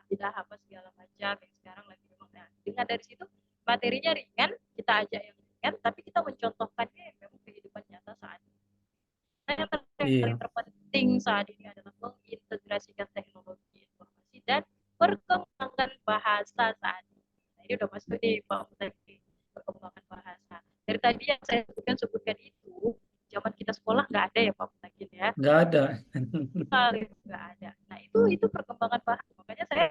bidah apa segala macam yang sekarang lagi memang. Nah, dengan dari situ materinya ringan, kita ajak yang ringan, tapi kita mencontohkannya yang memang kehidupan nyata saat ini. Nah, yang paling terpenting saat ini adalah mengintegrasikan teknologi informasi dan perkembangan bahasa saat ini. Nah, ini udah masuk nih Pak Mutaki, perkembangan bahasa. Dari tadi yang saya sebutkan itu, zaman kita sekolah nggak ada ya Pak Mutaki ya? Nggak ada. Nggak ada. Nah, itu perkembangan bahasa. Makanya saya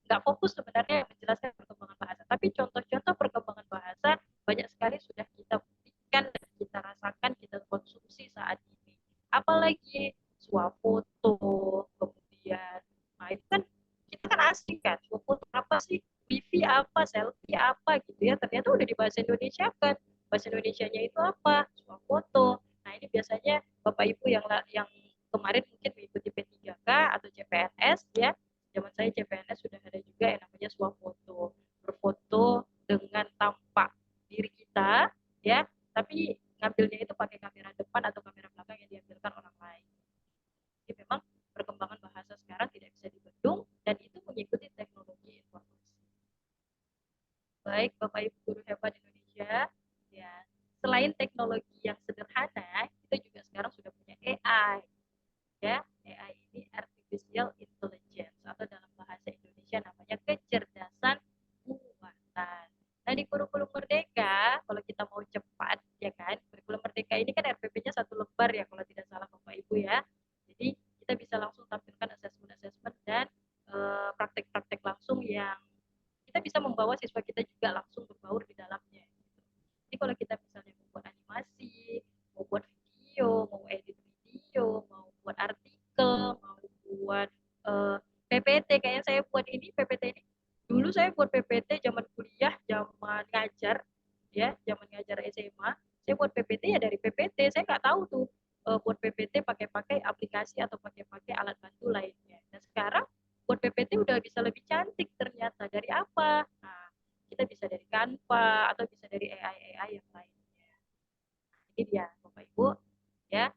nggak fokus sebenarnya menjelaskan perkembangan bahasa, tapi contoh-contoh perkembangan bahasa banyak sekali sudah kita buktikan dan kita rasakan, kita konsumsi saat ini. Apalagi swafoto, kemudian, nah itu kan kita kan asing kan, swafoto apa sih, wifi apa, selfie apa gitu ya, ternyata udah di bahasa Indonesia kan, bahasa Indonesianya itu apa, swafoto. Nah ini biasanya Bapak Ibu yang kemarin mungkin mengikuti P3K atau CPNS ya, zaman saya CPNS sudah ada juga yang namanya swafoto, berfoto dengan tampak diri kita ya, tapi ngambilnya itu pakai kamera depan atau kamera belakang yang diambilkan orang lain. Jadi memang perkembangan bahasa sekarang tidak bisa dibendung dan itu mengikuti teknologi informasi. Baik Bapak Ibu guru hebat Indonesia, ya selain teknologi yang sederhana, kita juga sekarang sudah punya AI. Ya, AI ini artificial intelligence atau dalam bahasa Indonesia namanya kecerdasan buatan. Nah, di kurikulum Merdeka, kalau kita mau cepat, ya kan, kurikulum Merdeka ini kan RPP-nya 1 lembar ya, kalau tidak salah Bapak Ibu ya. Jadi kita bisa langsung membawa siswa kita juga langsung berbaur di dalamnya. Jadi kalau kita misalnya mau buat animasi, mau buat video, mau edit video, mau buat artikel, mau buat PPT, kayak saya buat ini PPT ini. Dulu saya buat PPT zaman kuliah, zaman ngajar, ya, zaman ngajar SMA. Saya buat PPT ya dari PPT. Saya nggak tahu tuh buat PPT pakai aplikasi atau pakai alat bantu lainnya. Dan sekarang buat PPT udah bisa lebih cantik ternyata. Dari apa? Nah, kita bisa dari Canva atau bisa dari AI yang lainnya. Ini dia Bapak Ibu, ya,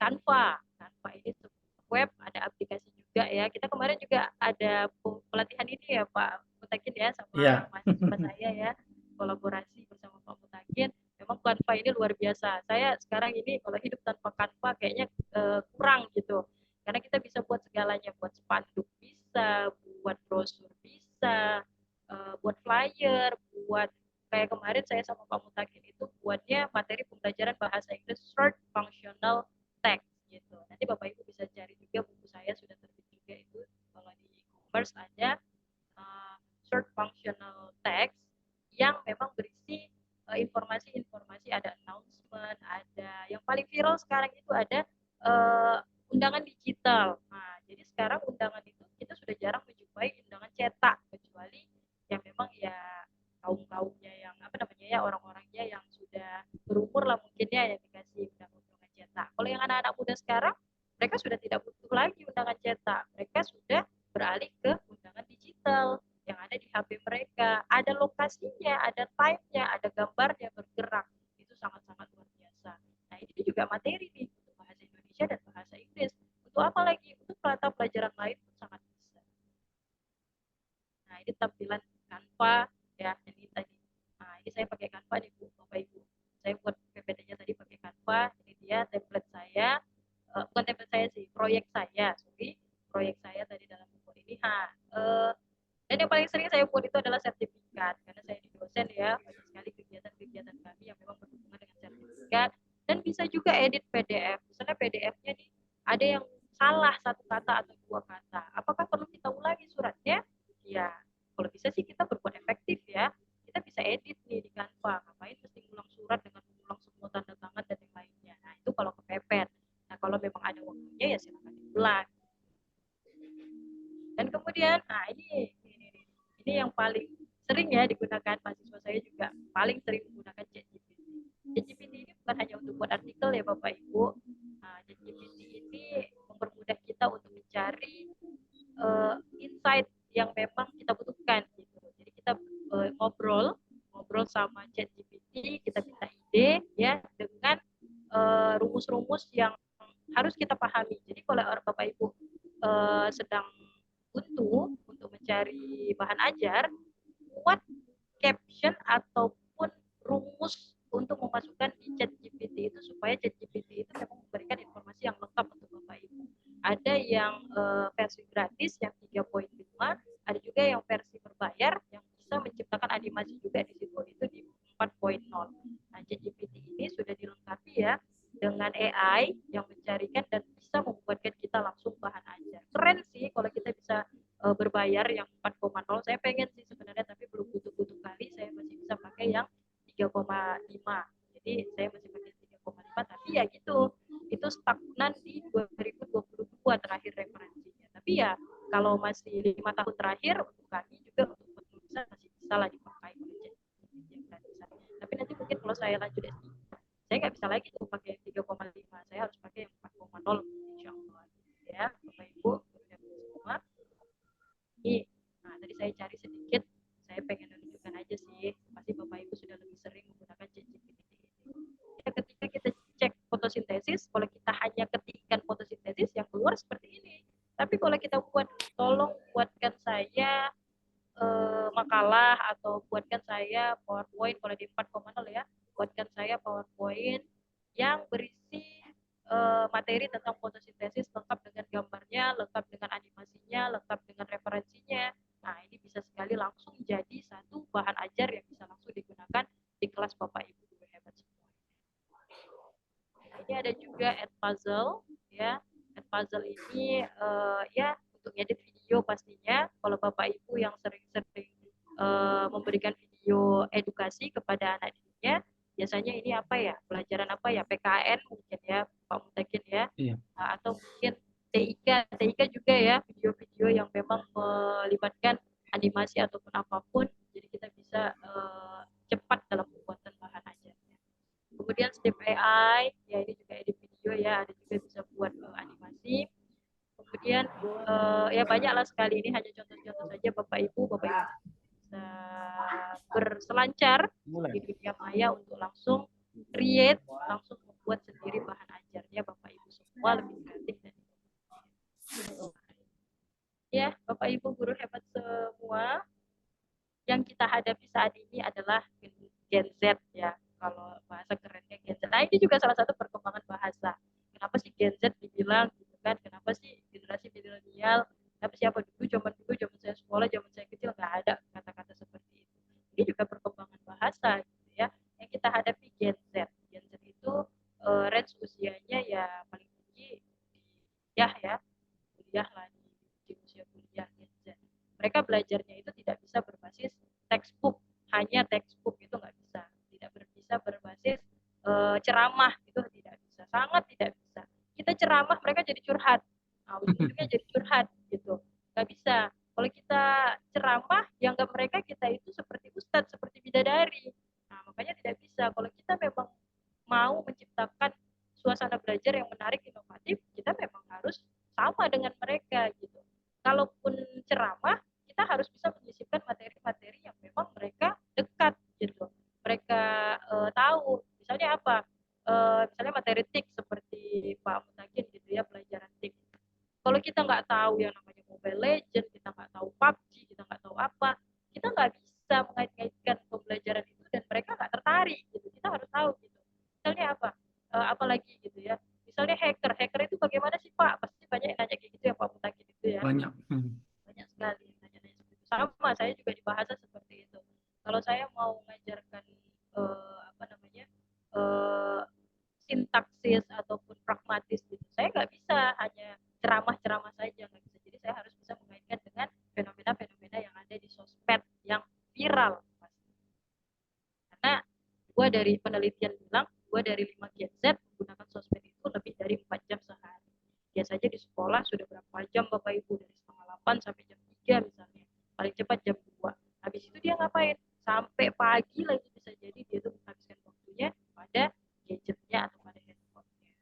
Canva. Canva ini web, ada aplikasi juga ya. Kita kemarin juga ada pelatihan ini ya Pak Mutakin ya sama mahasiswa saya ya, kolaborasi bersama Pak Mutakin. Memang Canva ini luar biasa. Saya sekarang ini kalau hidup tanpa Canva kayaknya kurang gitu. Karena kita bisa buat segalanya, buat spanduk bisa, buat brosur bisa, buat flyer, buat kayak kemarin saya sama Pak Mutakin itu buatnya materi pembelajaran bahasa Inggris short functional text gitu. Nanti Bapak Ibu bisa cari juga, buku saya sudah terbit juga itu, kalau di e-commerce ada short functional text yang memang berisi informasi-informasi, ada announcement, ada yang paling viral sekarang itu ada undangan digital. Nah, jadi sekarang undangan itu kita sudah jarang menjumpai undangan cetak, kecuali yang memang ya kaum-kaumnya yang apa namanya ya, orang-orangnya yang sudah berumur lah mungkin ya, yang dikasih undangan cetak. Kalau yang anak-anak muda sekarang, mereka sudah tidak butuh lagi undangan cetak, mereka sudah beralih ke undangan digital yang ada di HP mereka. Ada lokasinya, ada time-nya, ada gambarnya bergerak. Itu sangat-sangat luar biasa. Nah, ini juga materi nih untuk bahasa Indonesia dan bahasa Inggris. Untuk apa lagi? Untuk mata pelajaran lain pun sangat bisa. Nah, ini tampilan Canva ya, ini tadi. Nah, ini saya pakai Canva nih Bu, Bapak Ibu. Saya buat PPT-nya tadi pakai Canva. Ini dia template saya. Bukan template saya sih, proyek saya. Proyek saya tadi dalam buku ini. Dan yang paling sering saya buat itu adalah sertifikat, karena saya di dosen ya, banyak sekali kegiatan-kegiatan kami yang memang berhubungan dengan sertifikat. Dan bisa juga edit PDF. Misalnya PDF-nya nih ada yang salah satu kata atau dua kata. Apakah perlu kita ulangi suratnya? Ya, kalau bisa sih kita berbuat efektif ya. Kita bisa edit nih di Canva. Ngapain mesti ngulang surat dengan mengulang semua tanda tangan dan yang lainnya. Nah, itu kalau kepepet. Nah, kalau memang ada waktunya ya silakan diulang. Dan kemudian, nah ini yang paling sering ya digunakan mahasiswa saya juga, paling sering menggunakan ChatGPT. ChatGPT ini bukan hanya untuk buat artikel ya Bapak Ibu. Nah, ChatGPT ini mempermudah kita untuk mencari insight yang memang kita butuhkan gitu. Jadi kita ngobrol sama ChatGPT, kita minta ide ya dengan rumus-rumus yang harus kita pahami. Jadi kalau Bapak Ibu sedang buntu untuk mencari bahan ajar, buat caption ataupun rumus untuk memasukkan di ChatGPT itu supaya ChatGPT itu memang memberikan informasi yang lengkap untuk Bapak Ibu. Ada yang versi gratis yang 3.5, ada juga yang versi berbayar yang bisa menciptakan animasi juga di situ, itu di 4.0. Nah, ChatGPT ini sudah dilengkapi ya dengan AI yang mencarikan dan bisa membuatkan kita langsung bahan ajar. Keren sih kalau kita bisa berbayar yang 4.0. Saya pengen sih sebenarnya, tapi belum butuh kali. Saya masih bisa pakai yang 3.5. Jadi saya masih pakai 3.5, tapi ya gitu. Itu stagnan di 2022 terakhir referensinya. Tapi ya kalau masih 5 tahun terakhir untuk kami juga untuk penulisan masih bisa lah dipakai oleh gratisan. Tapi nanti mungkin kalau saya lanjut S3, saya nggak bisa lagi tuh pakai 3.5. Saya harus pakai yang 4.0 insya Allah. Ya, Bapak Ibu, semua. Nah, tadi saya cari sedikit, saya pengen menunjukkan aja sih, pasti Bapak Ibu sudah lebih sering menggunakan ChatGPT ini. Ya, ketika kita cek fotosintesis, kalau kita hanya ketikkan fotosintesis, yang keluar seperti ini. Tapi kalau kita buat, tolong buatkan saya makalah atau buatkan saya PowerPoint, kalau di 4.0 ya, buatkan saya PowerPoint yang berisi materi tentang fotosintesis lengkap dengan gambarnya, lengkap dengan animasinya, lengkap dengan referensinya. Nah, ini bisa sekali langsung jadi satu bahan ajar yang bisa langsung digunakan di kelas Bapak Ibu. Hebat semua. Nah, ini ada juga Edpuzzle ya. Edpuzzle ini ya untuk edit video pastinya. Kalau Bapak Ibu yang sering-sering memberikan video edukasi kepada anak didiknya. Biasanya ini apa ya, pelajaran apa ya, PKN mungkin ya Pak Mutakin ya. Iya. Atau mungkin TIK juga ya, video-video yang memang melibatkan animasi ataupun apapun, jadi kita bisa cepat dalam pembuatan bahan ajarnya. Kemudian STEM AI, ya ini juga edit video ya, ada juga bisa buat animasi. Kemudian ya banyaklah sekali, ini hanya contoh-contoh saja Bapak Ibu bisa berselancar di dunia maya untuk langsung create, langsung membuat sendiri bahan ajarnya Bapak Ibu semua, lebih kreatif dan ya Bapak Ibu guru hebat semua, yang kita hadapi saat ini adalah Gen Z ya, kalau bahasa kerennya Gen Z. Nah ini juga salah satu perkembangan bahasa. Kenapa sih Gen Z dibilang gitu kan? Kenapa sih generasi milenial? Kenapa siapa dulu zaman saya sekolah, zaman saya kecil nggak ada kata-kata seperti itu. Ini juga perkembangan bahasa gitu ya. Yang kita hadapi Gen Z. Gen Z itu range usianya ya paling tinggi ya, kuliah lah di usia kuliah Gen Z. Mereka belajarnya itu tidak bisa berbasis textbook, hanya textbook itu nggak bisa. Tidak bisa berbasis ceramah itu tidak bisa, sangat tidak bisa. Kita ceramah mereka jadi curhat, nah, ujung-ujungnya jadi curhat gitu, nggak bisa. Kalau kita ceramah, dianggap mereka kita itu seperti ustadz, seperti bidadari. Nah makanya tidak bisa. Kalau kita memang mau menciptakan suasana belajar yang menarik, inovatif, kita memang harus sama dengan mereka gitu. Kalaupun ceramah, kita harus bisa menyisipkan materi-materi yang memang mereka dekat gitu. Mereka tahu, misalnya apa? Misalnya materi TIK seperti Pak Mutakin gitu ya, pelajaran TIK. Kalau kita nggak tahu yang namanya Mobile Legends, kita nggak tahu PUBG, kita nggak tahu apa, kita nggak bisa mengait-ngaitkan pembelajaran itu dan mereka nggak tertarik gitu. Kita harus tahu gitu. Misalnya apa? Apalagi gitu ya. Misalnya hacker itu bagaimana sih Pak? Pasti banyak yang nanya kayak gitu ya Pak Mutakin itu ya. Banyak. Banyak sekali yang nanya-nanya seperti itu. Sama, saya juga di bahasa seperti itu. Kalau saya mau mengajarkan apa namanya sintaksis ataupun pragmatis gitu, saya nggak bisa hanya ceramah-ceramah saja, nggak bisa. Jadi saya harus bisa mengaitkan dengan fenomena-fenomena yang ada di sosmed yang viral. Karena gue dari penelitian bilang, gue dari 5 Gen Z menggunakan sosmed itu lebih dari 4 jam sehari. Biasanya di sekolah sudah berapa jam Bapak Ibu, dari setengah 8 sampai jam 3 misalnya, paling cepat jam 2. Habis itu dia ngapain? Sampai pagi lagi bisa jadi dia tuh menghabiskan waktunya pada gadgetnya atau pada handphonenya.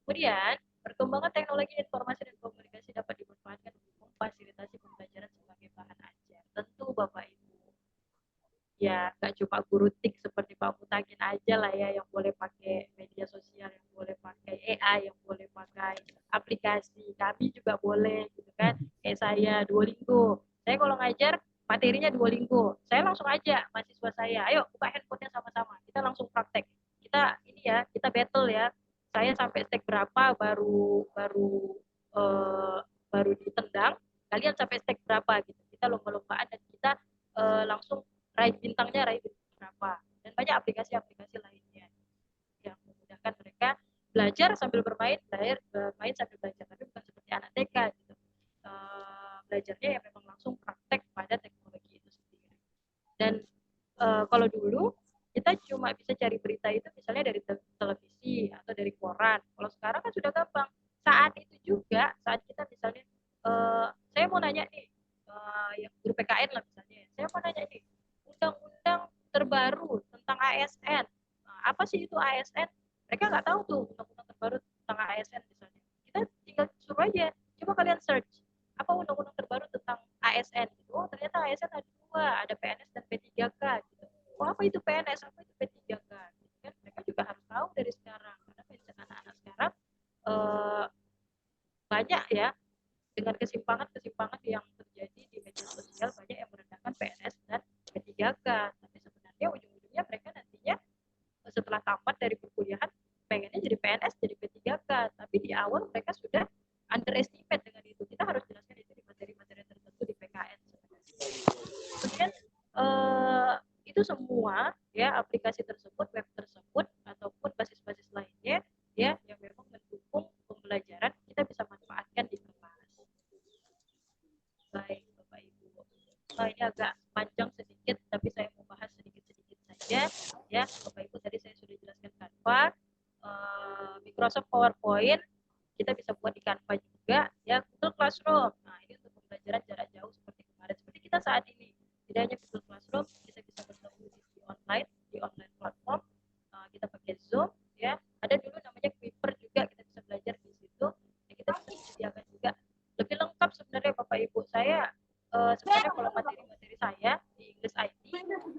Kemudian, perkembangan teknologi informasi dan komunikasi dapat dimanfaatkan untuk memfasilitasi pembelajaran sebagai bahan ajar. Tentu Bapak Ibu, ya nggak cuma guru TIK seperti Pak Mutakin aja lah ya yang boleh pakai media sosial, yang boleh pakai AI, yang boleh pakai aplikasi. Kami juga boleh gitu kan. Kayak saya Duolingo. Saya kalau ngajar materinya Duolingo, saya langsung aja mahasiswa saya, ayo buka handphonenya sama-sama. Kita langsung praktek. Kita ini ya, kita battle ya. Saya sampai stake berapa baru baru baru ditendang. Kalian sampai stake berapa gitu. Kita lomba-lombaan dan kita langsung raih bintangnya berapa, dan banyak aplikasi-aplikasi lainnya yang memudahkan mereka belajar sambil bermain sambil belajar, tapi bukan seperti anak TK gitu. Belajarnya yang memang langsung praktek pada teknologi itu sendiri. Dan kalau dulu kita cuma bisa cari berita itu misalnya dari televisi atau dari koran. Kalau sekarang kan sudah gampang. Saat itu juga, saat kita misalnya saya mau nanya nih, yang guru PKN lah misalnya, saya mau nanya nih, undang-undang terbaru tentang ASN. Nah, apa sih itu ASN? Mereka nggak tahu tuh undang-undang terbaru tentang ASN misalnya. Kita tinggal suruh aja, coba kalian search apa undang-undang terbaru tentang ASN. Oh ternyata ASN ada dua, ada PNS dan P3K. Gitu. Oh apa itu PNS, apa itu P3K? Gitu kan? Mereka juga harus tahu dari sekarang, karena mindset anak-anak sekarang banyak ya, dengan kesimpangan-kesimpangan yang terjadi di media sosial, banyak yang merendahkan PNS dan P3K. Tapi sebenarnya ujung-ujungnya mereka nantinya setelah tamat dari perkuliahan pengennya jadi PNS, jadi P3K. Tapi di awal mereka sudah underestimate dengan itu. Kita harus jelaskan itu di materi-materi tertentu di PKN sebenarnya. Kemudian itu semua ya, aplikasi tersebut, web tersebut ataupun basis-basis lainnya ya yang memang mendukung pembelajaran, kita bisa manfaatkan di kelas. Baik Bapak Ibu. ini agak panjang sedikit, tapi saya mau bahas sedikit-sedikit saja. Ya, Bapak Ibu tadi saya sudah jelaskan Canva, Microsoft PowerPoint, kita bisa buat di Canva juga. Ya, Google Classroom. Nah, ini untuk pembelajaran jarak jauh seperti kemarin, seperti kita saat ini. Tidak hanya Google Classroom, kita bisa bertemu di online platform. Kita pakai Zoom, ya. Ada dulu namanya Quiver juga, kita bisa belajar di situ. Ya, kita bisa menyediakan juga lebih lengkap sebenarnya Bapak Ibu. Saya sebenarnya kalau materi-materi saya di English IT,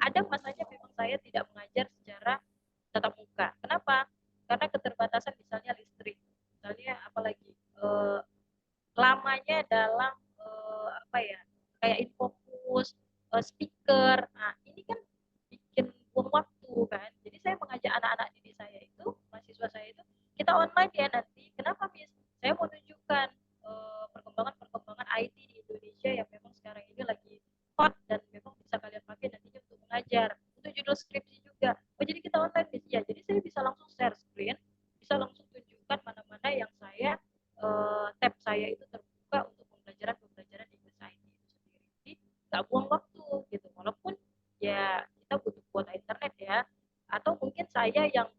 ada masanya memang saya tidak mengajar secara tatap muka. Kenapa? Karena keterbatasan misalnya listrik, misalnya apalagi lamanya dalam apa ya, kayak infokus, speaker. Nah, ini kan bikin buang waktu kan. Jadi saya mengajak anak-anak didik saya itu, mahasiswa saya itu, kita online ya nanti. Kenapa, Miss? Saya mau tunjukkan perkembangan-perkembangan IT di Indonesia yang memang sekarang ini lagi hot dan memang bisa kalian pakai nantinya untuk mengajar. Untuk judul skripsi juga. Oh, jadi kita online, Miss? Ya, jadi saya bisa langsung share screen, bisa langsung tunjukkan mana-mana yang saya tab saya itu terbuka untuk pembelajaran di English IT itu sendiri. Jadi nggak buang waktu gitu. Walaupun ya kita butuh kuota internet ya, atau mungkin saya yang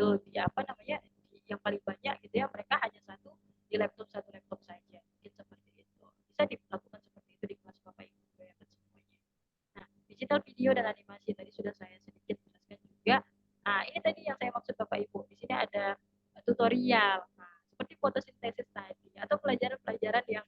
di apa namanya yang paling banyak gitu ya, mereka hanya satu laptop saja, mungkin seperti itu. Bisa dilakukan seperti itu di kelas Bapak Ibu bayangkan semuanya. Nah, digital video dan animasi tadi sudah saya sedikit jelaskan juga. Nah, ini tadi yang saya maksud Bapak Ibu. Di sini ada tutorial. Nah, seperti fotosintesis tadi atau pelajaran-pelajaran yang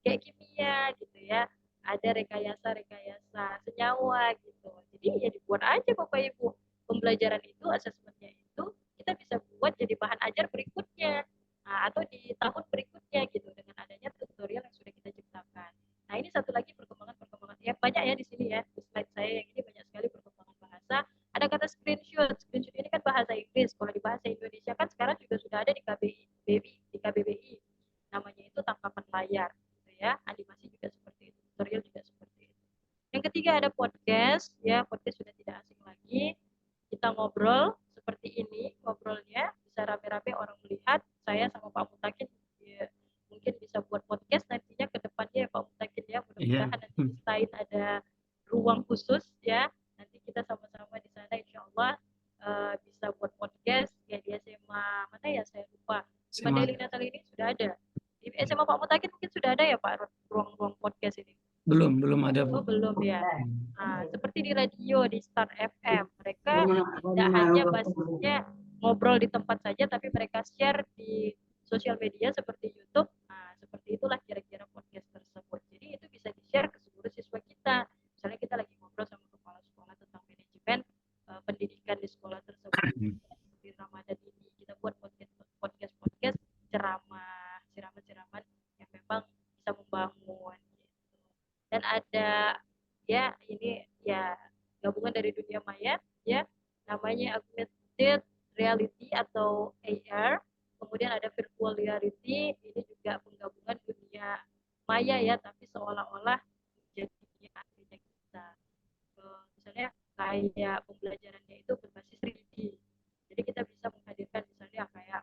kayak kimia gitu ya. Ada rekayasa senyawa gitu. Jadi ya dibuat aja Bapak Ibu. Pembelajaran itu, asesmennya itu kita bisa buat jadi bahan ajar berikutnya. Nah, atau di tahun berikutnya gitu dengan adanya tutorial yang sudah kita ciptakan. Nah, ini satu lagi perkembangan ya, banyak ya di sini ya. Di slide saya yang ini banyak sekali perkembangan bahasa. Ada kata screenshot. Screenshot ini kan bahasa Inggris. Kalau di bahasa Indonesia kan sekarang juga sudah ada di KBBI. Namanya itu tangkapan layar gitu ya. Animasi juga seperti itu, tutorial juga seperti itu. Yang ketiga ada podcast, ya. Podcast sudah tidak asing lagi. Kita ngobrol seperti ini, ngobrolnya bisa rame-rame orang melihat. Saya sama Pak Mutakin ya, mungkin bisa buat podcast nantinya ke depannya ya Pak Mutakin ya. Mudah-mudahan nanti selain ada ruang khusus ya, nanti kita sama-sama di sana insya Allah bisa buat podcast ya di SMA mana ya saya lupa. Di Mandailing Natal ini sudah ada. Di SMA Pak Mutakin mungkin sudah ada ya Pak ruang-ruang podcast ini. Belum ada, Oh, Bu. belum ya. Nah, seperti di radio di Start FM, mereka tidak hanya basisnya ngobrol di tempat saja, tapi mereka share di sosial media seperti YouTube. Nah, seperti itulah kira-kira podcast tersebut. Jadi itu bisa di-share ke seluruh siswa kita. Misalnya kita lagi ngobrol sama kepala sekolah tentang manajemen pendidikan di sekolah tersebut. Di Ramadan ini kita buat podcast ceramah yang memang bisa membangun. Dan ada ya ini ya gabungan dari dunia maya ya, namanya augmented reality atau AR, kemudian ada virtual reality, ini juga penggabungan dunia maya ya, tapi seolah-olah menjadi dunia aslinya kita. Misalnya kayak pembelajarannya itu berbasis 3D, jadi kita bisa menghadirkan misalnya kayak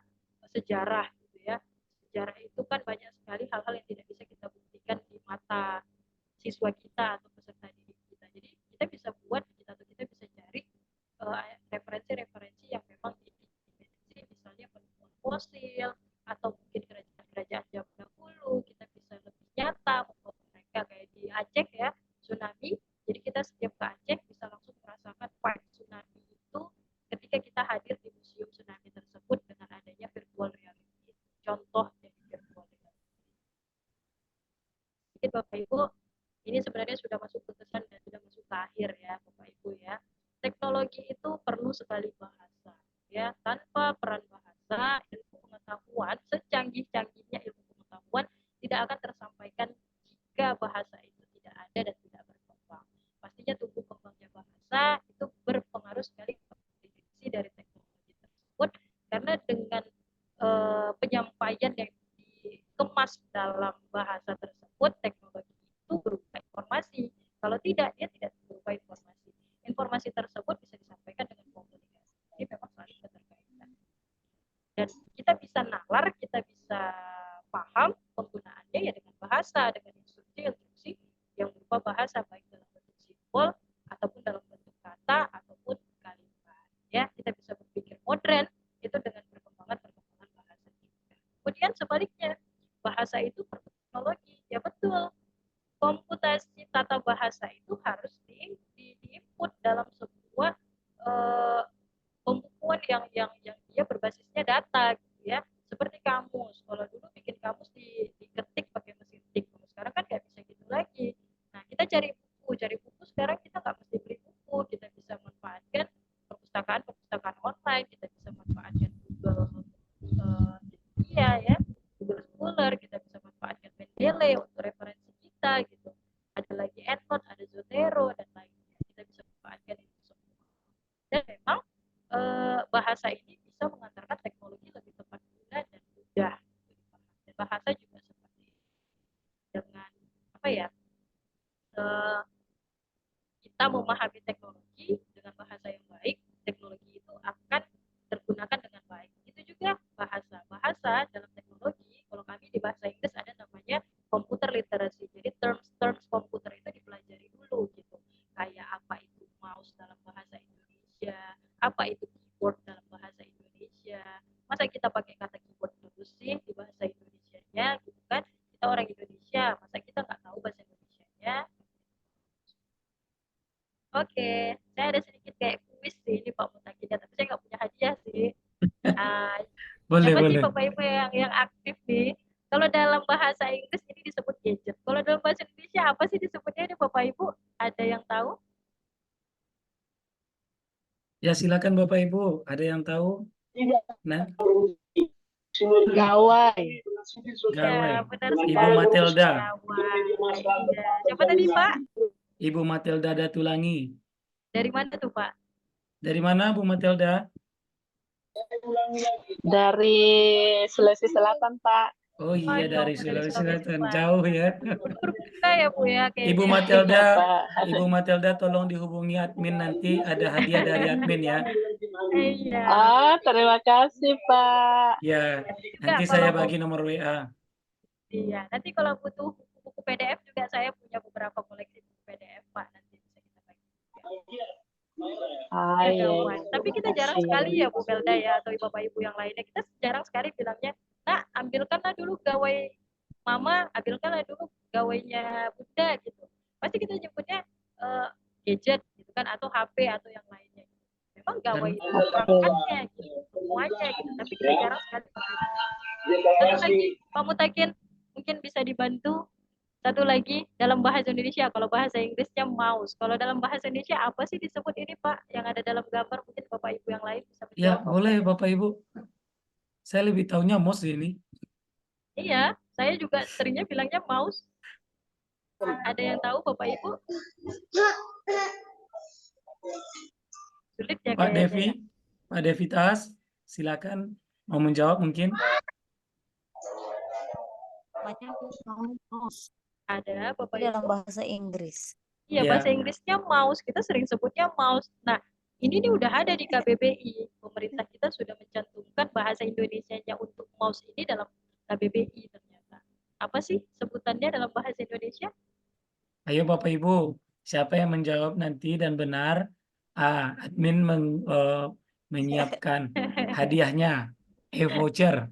sejarah gitu ya. Sejarah itu kan banyak sekali hal-hal yang tidak bisa kita buktikan di mata siswa kita atau peserta didik kita. Jadi kita bisa buat atau kita bisa cari referensi-referensi yang memang dimensi, misalnya penemuan fosil atau mungkin kerajaan-kerajaan zaman dahulu. Kita bisa lebih nyata membuat mereka kayak di Aceh ya, tsunami. Jadi kita setiap ke Aceh bisa langsung merasakan vibe tsunami itu ketika kita hadir di museum tsunami tersebut dengan adanya virtual reality. Contoh dari virtual reality. Mungkin Bapak Ibu, ini sebenarnya sudah masuk ke kesan dan sudah masuk ke akhir ya Bapak Ibu ya. Teknologi itu perlu sekali bahasa ya. Tanpa peran bahasa, ilmu pengetahuan secanggih-canggihnya ilmu pengetahuan tidak akan tersampaikan jika bahasa itu tidak ada dan tidak berkembang. Pastinya tumbuh kembangnya bahasa itu berpengaruh sekali kepada definisi dari teknologi tersebut, karena dengan penyampaian yang dikemas dalam bahasa tersebut, teknologi itu berupa informasi. Kalau tidak, dia tidak berupa informasi. Informasi tersebut bisa disampaikan dengan komunikasi. Ini memang saling keterkaitan. Dan kita bisa nalar, kita bisa paham penggunaannya ya dengan bahasa, dengan instruksi yang berupa bahasa, baik dalam simbol ataupun dalam bentuk kata ataupun kalimat. Ya, kita bisa berpikir modern itu dengan perkembangan bahasa juga. Kemudian sebaliknya, bahasa itu teknologi. Ya betul. Komputasi tata bahasa itu harus diinput dalam sebuah pembukuan yang dia berbasisnya data gitu ya. Seperti kamus. Kalau dulu bikin kamus diketik pakai mesin tik. Sekarang kan nggak bisa gitu lagi. Nah, kita cari buku sekarang kita nggak mesti beli buku, kita bisa manfaatkan perpustakaan online, kita bisa manfaatkan Google ya, Google Scholar, kita bisa manfaatkan Mendeley untuk referensi kita gitu. Ada lagi EndNote, ada Zotero dan lainnya. Kita bisa manfaatkan itu semua. Dan memang bahasa ini bisa mengantarkan teknologi lebih tepat guna dan mudah. Dan bahasa juga seperti itu. Dengan apa ya? Kita memahami teknologi dengan bahasa yang baik, teknologi itu akan tergunakan dengan baik. Itu juga bahasa dalam teknologi. Kalau kami di bahasa Inggris ada namanya computer literacy. Jadi terms komputer itu dipelajari dulu gitu. Kayak apa itu mouse dalam bahasa Indonesia, apa itu keyboard dalam bahasa Indonesia. Masa kita pakai kata keyboard terus sih di bahasa Indonesianya gitu kan? Kita orang Indonesia, masa kita nggak tahu bahasa Indonesianya? Oke, saya ada sedikit kayak kuis sih ini Pak Mutakin, tapi saya nggak punya hadiah sih. Boleh, Siapa sih boleh. Bapak Ibu yang aktif nih? Kalau dalam bahasa Inggris ini disebut gadget. Kalau dalam bahasa Indonesia apa sih disebutnya ini Bapak Ibu? Ada yang tahu? Ya, silakan Bapak Ibu. Ada yang tahu? Nah, Gawai. gawai. Ya, benar Ibu sekali. Matilda. Gawai. Iya. Siapa tadi Pak? Ibu Matilda Datulangi. Dari mana tuh Pak? Dari mana Bu Matilda? Dari Sulawesi Selatan, Pak. Oh iya, Waduh, dari dari Sulawesi Sulawesi Selatan. Selatan. Jauh ya. Berbeda ya Bu ya Ibu kayaknya. Matilda, Iya, Pak. Ibu Matilda tolong dihubungi admin, nanti ada hadiah dari admin ya. Iya. Terima kasih, Pak. Ya, Juga nanti kalau saya mau bagi nomor WA. Iya, nanti kalau butuh buku PDF juga saya punya beberapa koleksi buku PDF Pak, nanti bisa kita bagi. Ya Iya. gawat. Tapi kita jarang sekali ya Bu Melda ya atau Bapak Ibu yang lainnya, kita jarang sekali bilangnya, "Nak, ambilkanlah dulu gawai Mama, ambilkanlah dulu gawainya Bunda," gitu. Pasti kita nyebutnya gadget gitu kan atau HP atau yang lainnya. Memang gawai itu perangkatnya gitu, semuanya gitu. Tapi kita jarang sekali pakai. Satu lagi, Pak Mutakin mungkin bisa dibantu. Satu lagi dalam bahasa Indonesia, kalau bahasa Inggrisnya mouse. Kalau dalam bahasa Indonesia apa sih disebut ini Pak? Yang ada dalam gambar, mungkin Bapak Ibu yang lain bisa Ya, menjawab. boleh Bapak Ibu. Saya lebih tahunya mouse ini. Iya, saya juga seringnya bilangnya mouse. Ada yang tahu Bapak Ibu? Sulit ya Pak kayaknya Devi, ya. Pak Devi Tas, silakan mau menjawab mungkin. Mouse Ada Bapak dalam Ibu. bahasa Inggris. Iya, Ya. bahasa Inggrisnya mouse. Kita sering sebutnya mouse. Nah, ini nih udah ada di KBBI. Pemerintah kita sudah mencantumkan bahasa Indonesianya untuk mouse ini dalam KBBI ternyata. Apa sih sebutannya dalam bahasa Indonesia? Ayo Bapak Ibu, siapa yang menjawab nanti dan benar, admin menyiapkan hadiahnya, e-voucher.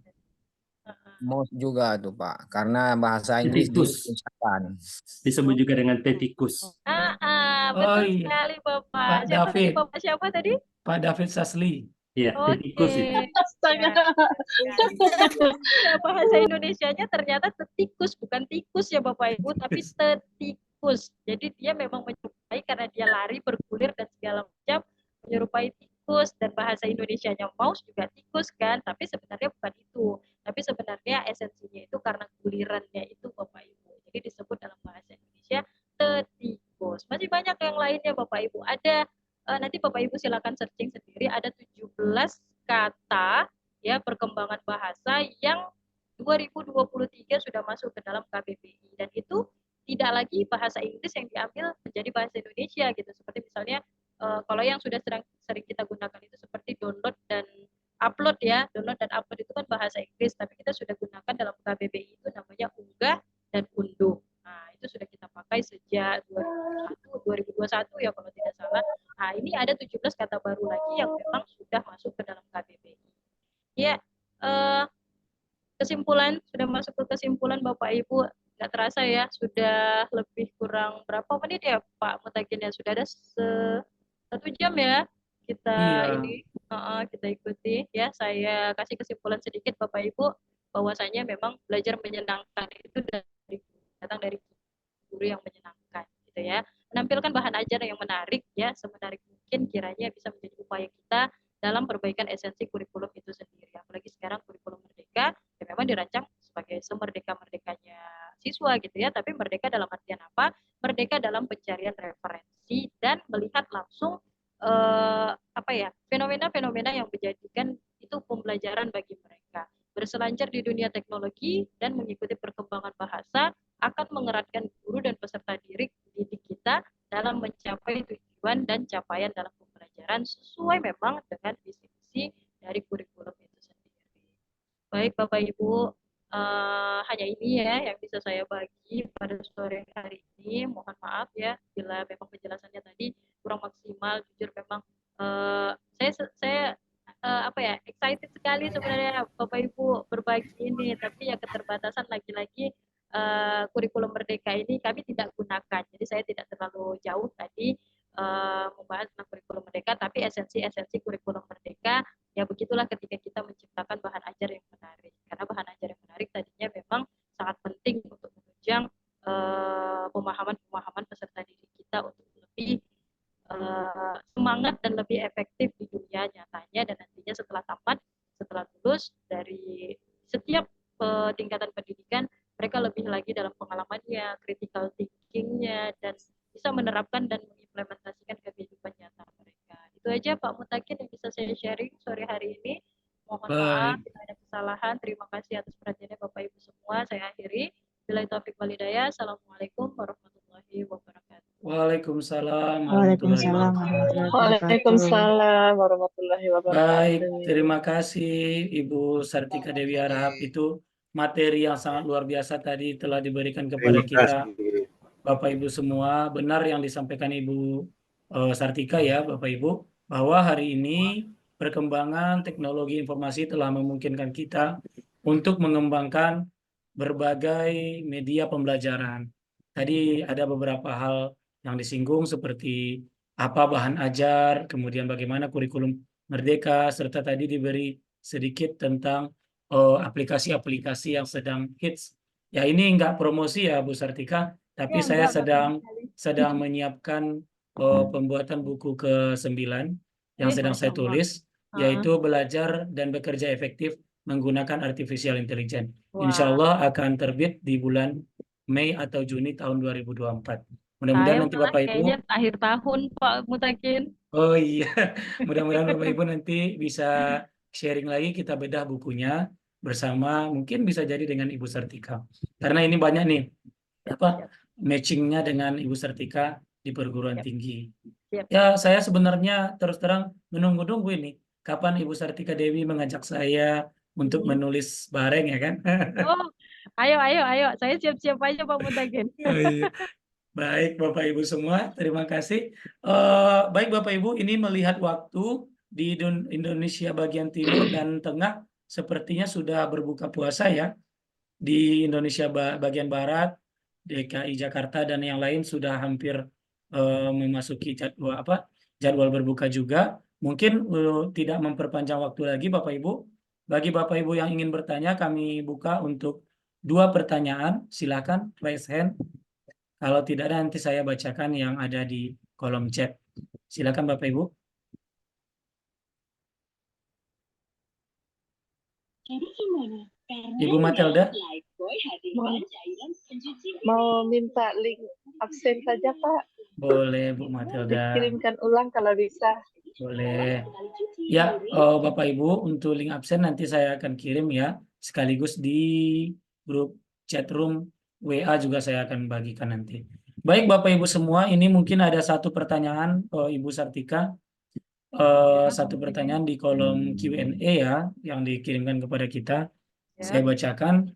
Mouse juga tuh Pak, karena bahasa Inggris Tikus. diusahakan. Disebut juga dengan petikus. Betul iya. sekali Bapak. Pak Siapa tadi David. Bapak siapa tadi? Pak David Sasli. Iya, petikus Oke. itu. Ya, ya, bahasa Indonesianya ternyata tetikus, bukan tikus ya Bapak Ibu, tapi tetikus. Jadi dia memang menyerupai karena dia lari, bergulir dan segala macam menyerupai tikus, dan bahasa Indonesianya mouse juga tikus kan, tapi sebenarnya bukan itu. Tapi sebenarnya esensinya itu karena gulirannya itu Bapak Ibu. Jadi disebut dalam bahasa Indonesia tetikus. Masih banyak yang lainnya Bapak Ibu. Ada nanti Bapak Ibu silakan searching sendiri, ada 17 kata ya perkembangan bahasa yang 2023 sudah masuk ke dalam KBBI, dan itu tidak lagi bahasa Inggris yang diambil menjadi bahasa Indonesia gitu. Seperti misalnya kalau yang sudah sering kita gunakan itu seperti download dan upload ya. Download dan upload itu kan bahasa Inggris, tapi kita sudah gunakan dalam KBBI itu namanya unggah dan unduh. Nah, itu sudah kita pakai sejak 2021 tahun 2021 ya kalau tidak salah. Nah, ini ada 17 kata baru lagi yang memang sudah masuk ke dalam KBBI. Ya, kesimpulan, sudah masuk ke kesimpulan Bapak Ibu, nggak terasa ya, sudah lebih kurang berapa menit ya Pak Mutakin ya, sudah ada 1 jam ya kita Iya. ini kita ikuti ya. Saya kasih kesimpulan sedikit Bapak Ibu, bahwasanya memang belajar menyenangkan itu datang dari guru yang menyenangkan gitu ya. Menampilkan bahan ajar yang menarik ya, semenarik mungkin kiranya bisa menjadi upaya kita dalam perbaikan esensi kurikulum itu sendiri. Apalagi sekarang kurikulum merdeka ya memang dirancang sebagai semerdeka-merdekanya siswa gitu ya, tapi merdeka dalam artian apa? Merdeka dalam pencarian referensi dan melihat langsung fenomena-fenomena yang menjadikan itu pembelajaran bagi mereka. Berselancar di dunia teknologi dan mengikuti perkembangan bahasa akan mengeratkan guru dan peserta didik kita dalam mencapai tujuan dan capaian dalam pembelajaran sesuai memang dengan visi misi dari kurikulum itu sendiri. Baik Bapak Ibu, hanya ini ya yang bisa saya bagi pada sore hari ini. Mohon maaf ya bila memang penjelasannya tadi kurang maksimal. Jujur memang saya excited sekali sebenarnya Bapak Ibu berbagi ini, tapi ya keterbatasan lagi-lagi kurikulum merdeka ini kami tidak gunakan. Jadi saya tidak terlalu jauh tadi membahas tentang kurikulum merdeka, tapi esensi-esensi kurikulum merdeka ya begitulah ketika kita menciptakan bahan ajar yang menarik. Karena bahan ajar yang menarik tadinya memang sangat penting untuk menunjang pemahaman-pemahaman peserta didik kita untuk lebih semangat dan lebih efektif di dunia nyatanya, dan nantinya setelah tamat, setelah lulus dari setiap tingkatan pendidikan, mereka lebih lagi dalam pengalamannya, critical thinking-nya, dan bisa menerapkan dan mengimplementasikan ke kehidupan nyata mereka. Itu aja Pak Mutakin yang bisa saya sharing sore hari ini. Mohon maaf Baik. bila ada kesalahan. Terima kasih atas perhatiannya Bapak Ibu semua. Saya akhiri. Billahi taufiq wal hidayah. Assalamualaikum warahmatullahi wabarakatuh. Waalaikumsalam warahmatullahi Waalaikumsalam wabarakatuh. warahmatullahi wabarakatuh. Waalaikumsalam warahmatullahi Baik, wabarakatuh. terima kasih Ibu Sartika Dewi Harahap. Itu materi yang sangat luar biasa tadi telah diberikan kepada kita, Bapak Ibu semua. Benar yang disampaikan Ibu Sartika ya, Bapak Ibu, bahwa hari ini perkembangan teknologi informasi telah memungkinkan kita untuk mengembangkan berbagai media pembelajaran. Tadi ada beberapa hal yang disinggung seperti apa bahan ajar, kemudian bagaimana kurikulum merdeka, serta tadi diberi sedikit tentang aplikasi-aplikasi yang sedang hits. Ya ini enggak promosi ya Bu Sartika, tapi Ya, saya enggak, betul sedang sekali. menyiapkan pembuatan buku ke-9 yang sedang Masya saya Allah. tulis, yaitu belajar dan bekerja efektif menggunakan artificial intelligence. Insya Wah, Allah akan terbit di bulan Mei atau Juni tahun 2024. Mudah-mudahan saya nanti malah Bapak Ibu, kayaknya akhir tahun Pak Mutakin. oh iya, mudah-mudahan Bapak Ibu nanti bisa sharing lagi, kita bedah bukunya bersama, mungkin bisa jadi dengan Ibu Sartika. Karena ini banyak nih, apa matchingnya dengan Ibu Sartika di perguruan Siap, tinggi. siap. Ya, saya sebenarnya terus terang menunggu-nunggu ini, kapan Ibu Sartika Dewi mengajak saya untuk menulis bareng ya kan? Oh, ayo. Saya siap-siap aja Pak Mutakin. Oh, iya. Baik Bapak Ibu semua, terima kasih. Baik Bapak Ibu, ini melihat waktu di Indonesia bagian timur dan tengah sepertinya sudah berbuka puasa ya. Di Indonesia bagian barat, DKI Jakarta dan yang lain sudah hampir memasuki jadwal berbuka juga. Mungkin tidak memperpanjang waktu lagi Bapak Ibu. Bagi Bapak Ibu yang ingin bertanya, kami buka untuk 2 pertanyaan. Silakan raise hand. Kalau tidak ada, nanti saya bacakan yang ada di kolom chat. Silakan Bapak Ibu. Ibu Matelda. Mau minta link absen saja, Pak. Boleh Bu Matelda. Dikirimkan ulang kalau bisa. Boleh. Ya, Bapak Ibu, untuk link absen nanti saya akan kirim ya. Sekaligus di grup chat room WA juga saya akan bagikan nanti. Baik Bapak Ibu semua, ini mungkin ada satu pertanyaan Ibu Sartika. Satu pertanyaan di kolom Q&A ya, yang dikirimkan kepada kita. Saya bacakan.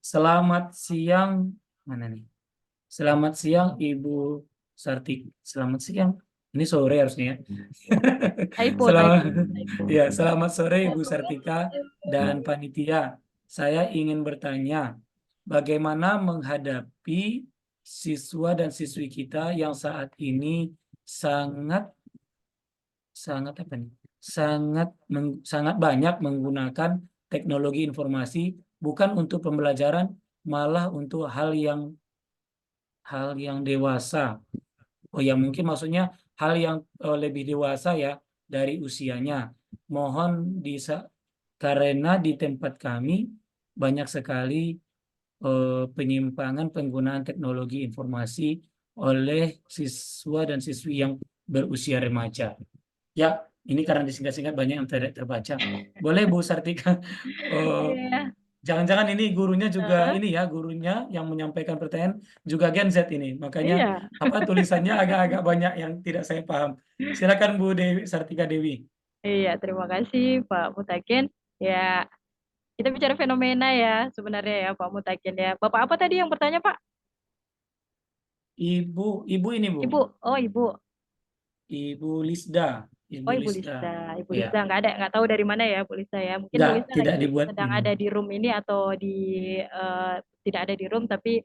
Selamat siang, mana nih? Selamat siang Ibu Sartika. Selamat siang. Ini sore harusnya ya. Selamat, ya, selamat sore Ibu Sartika dan panitia. Saya ingin bertanya, bagaimana menghadapi siswa dan siswi kita yang saat ini sangat sangat apa nih? Sangat banyak menggunakan teknologi informasi bukan untuk pembelajaran, malah untuk hal yang dewasa. Oh ya, mungkin maksudnya hal yang lebih dewasa ya dari usianya. Mohon karena di tempat kami banyak sekali penyimpangan penggunaan teknologi informasi oleh siswa dan siswi yang berusia remaja. Ya, ini karena disingkat-singkat banyak yang tidak terbaca. Boleh Bu Sartika, Iya. jangan-jangan ini gurunya juga Heeh. ini ya, gurunya yang menyampaikan pertanyaan juga Gen Z ini. Makanya Iya. apa tulisannya agak-agak banyak yang tidak saya paham. Silakan Bu Dewi Sartika Dewi. Iya, terima kasih Pak Mutakin. Ya, kita bicara fenomena ya sebenarnya ya Pak Mutakin ya. Bapak apa tadi yang bertanya Pak? Ibu ini Bu, Ibu. Oh, Ibu. Ibu Lisda, Ibu Oh, Ibu Lisda. Lista. Ibu Ya, Lista nggak tahu dari mana ya Bu Lista ya. Mungkin Bu enggak, Lista tidak lagi dibuat sedang ini. ada di room ini atau tidak ada di room tapi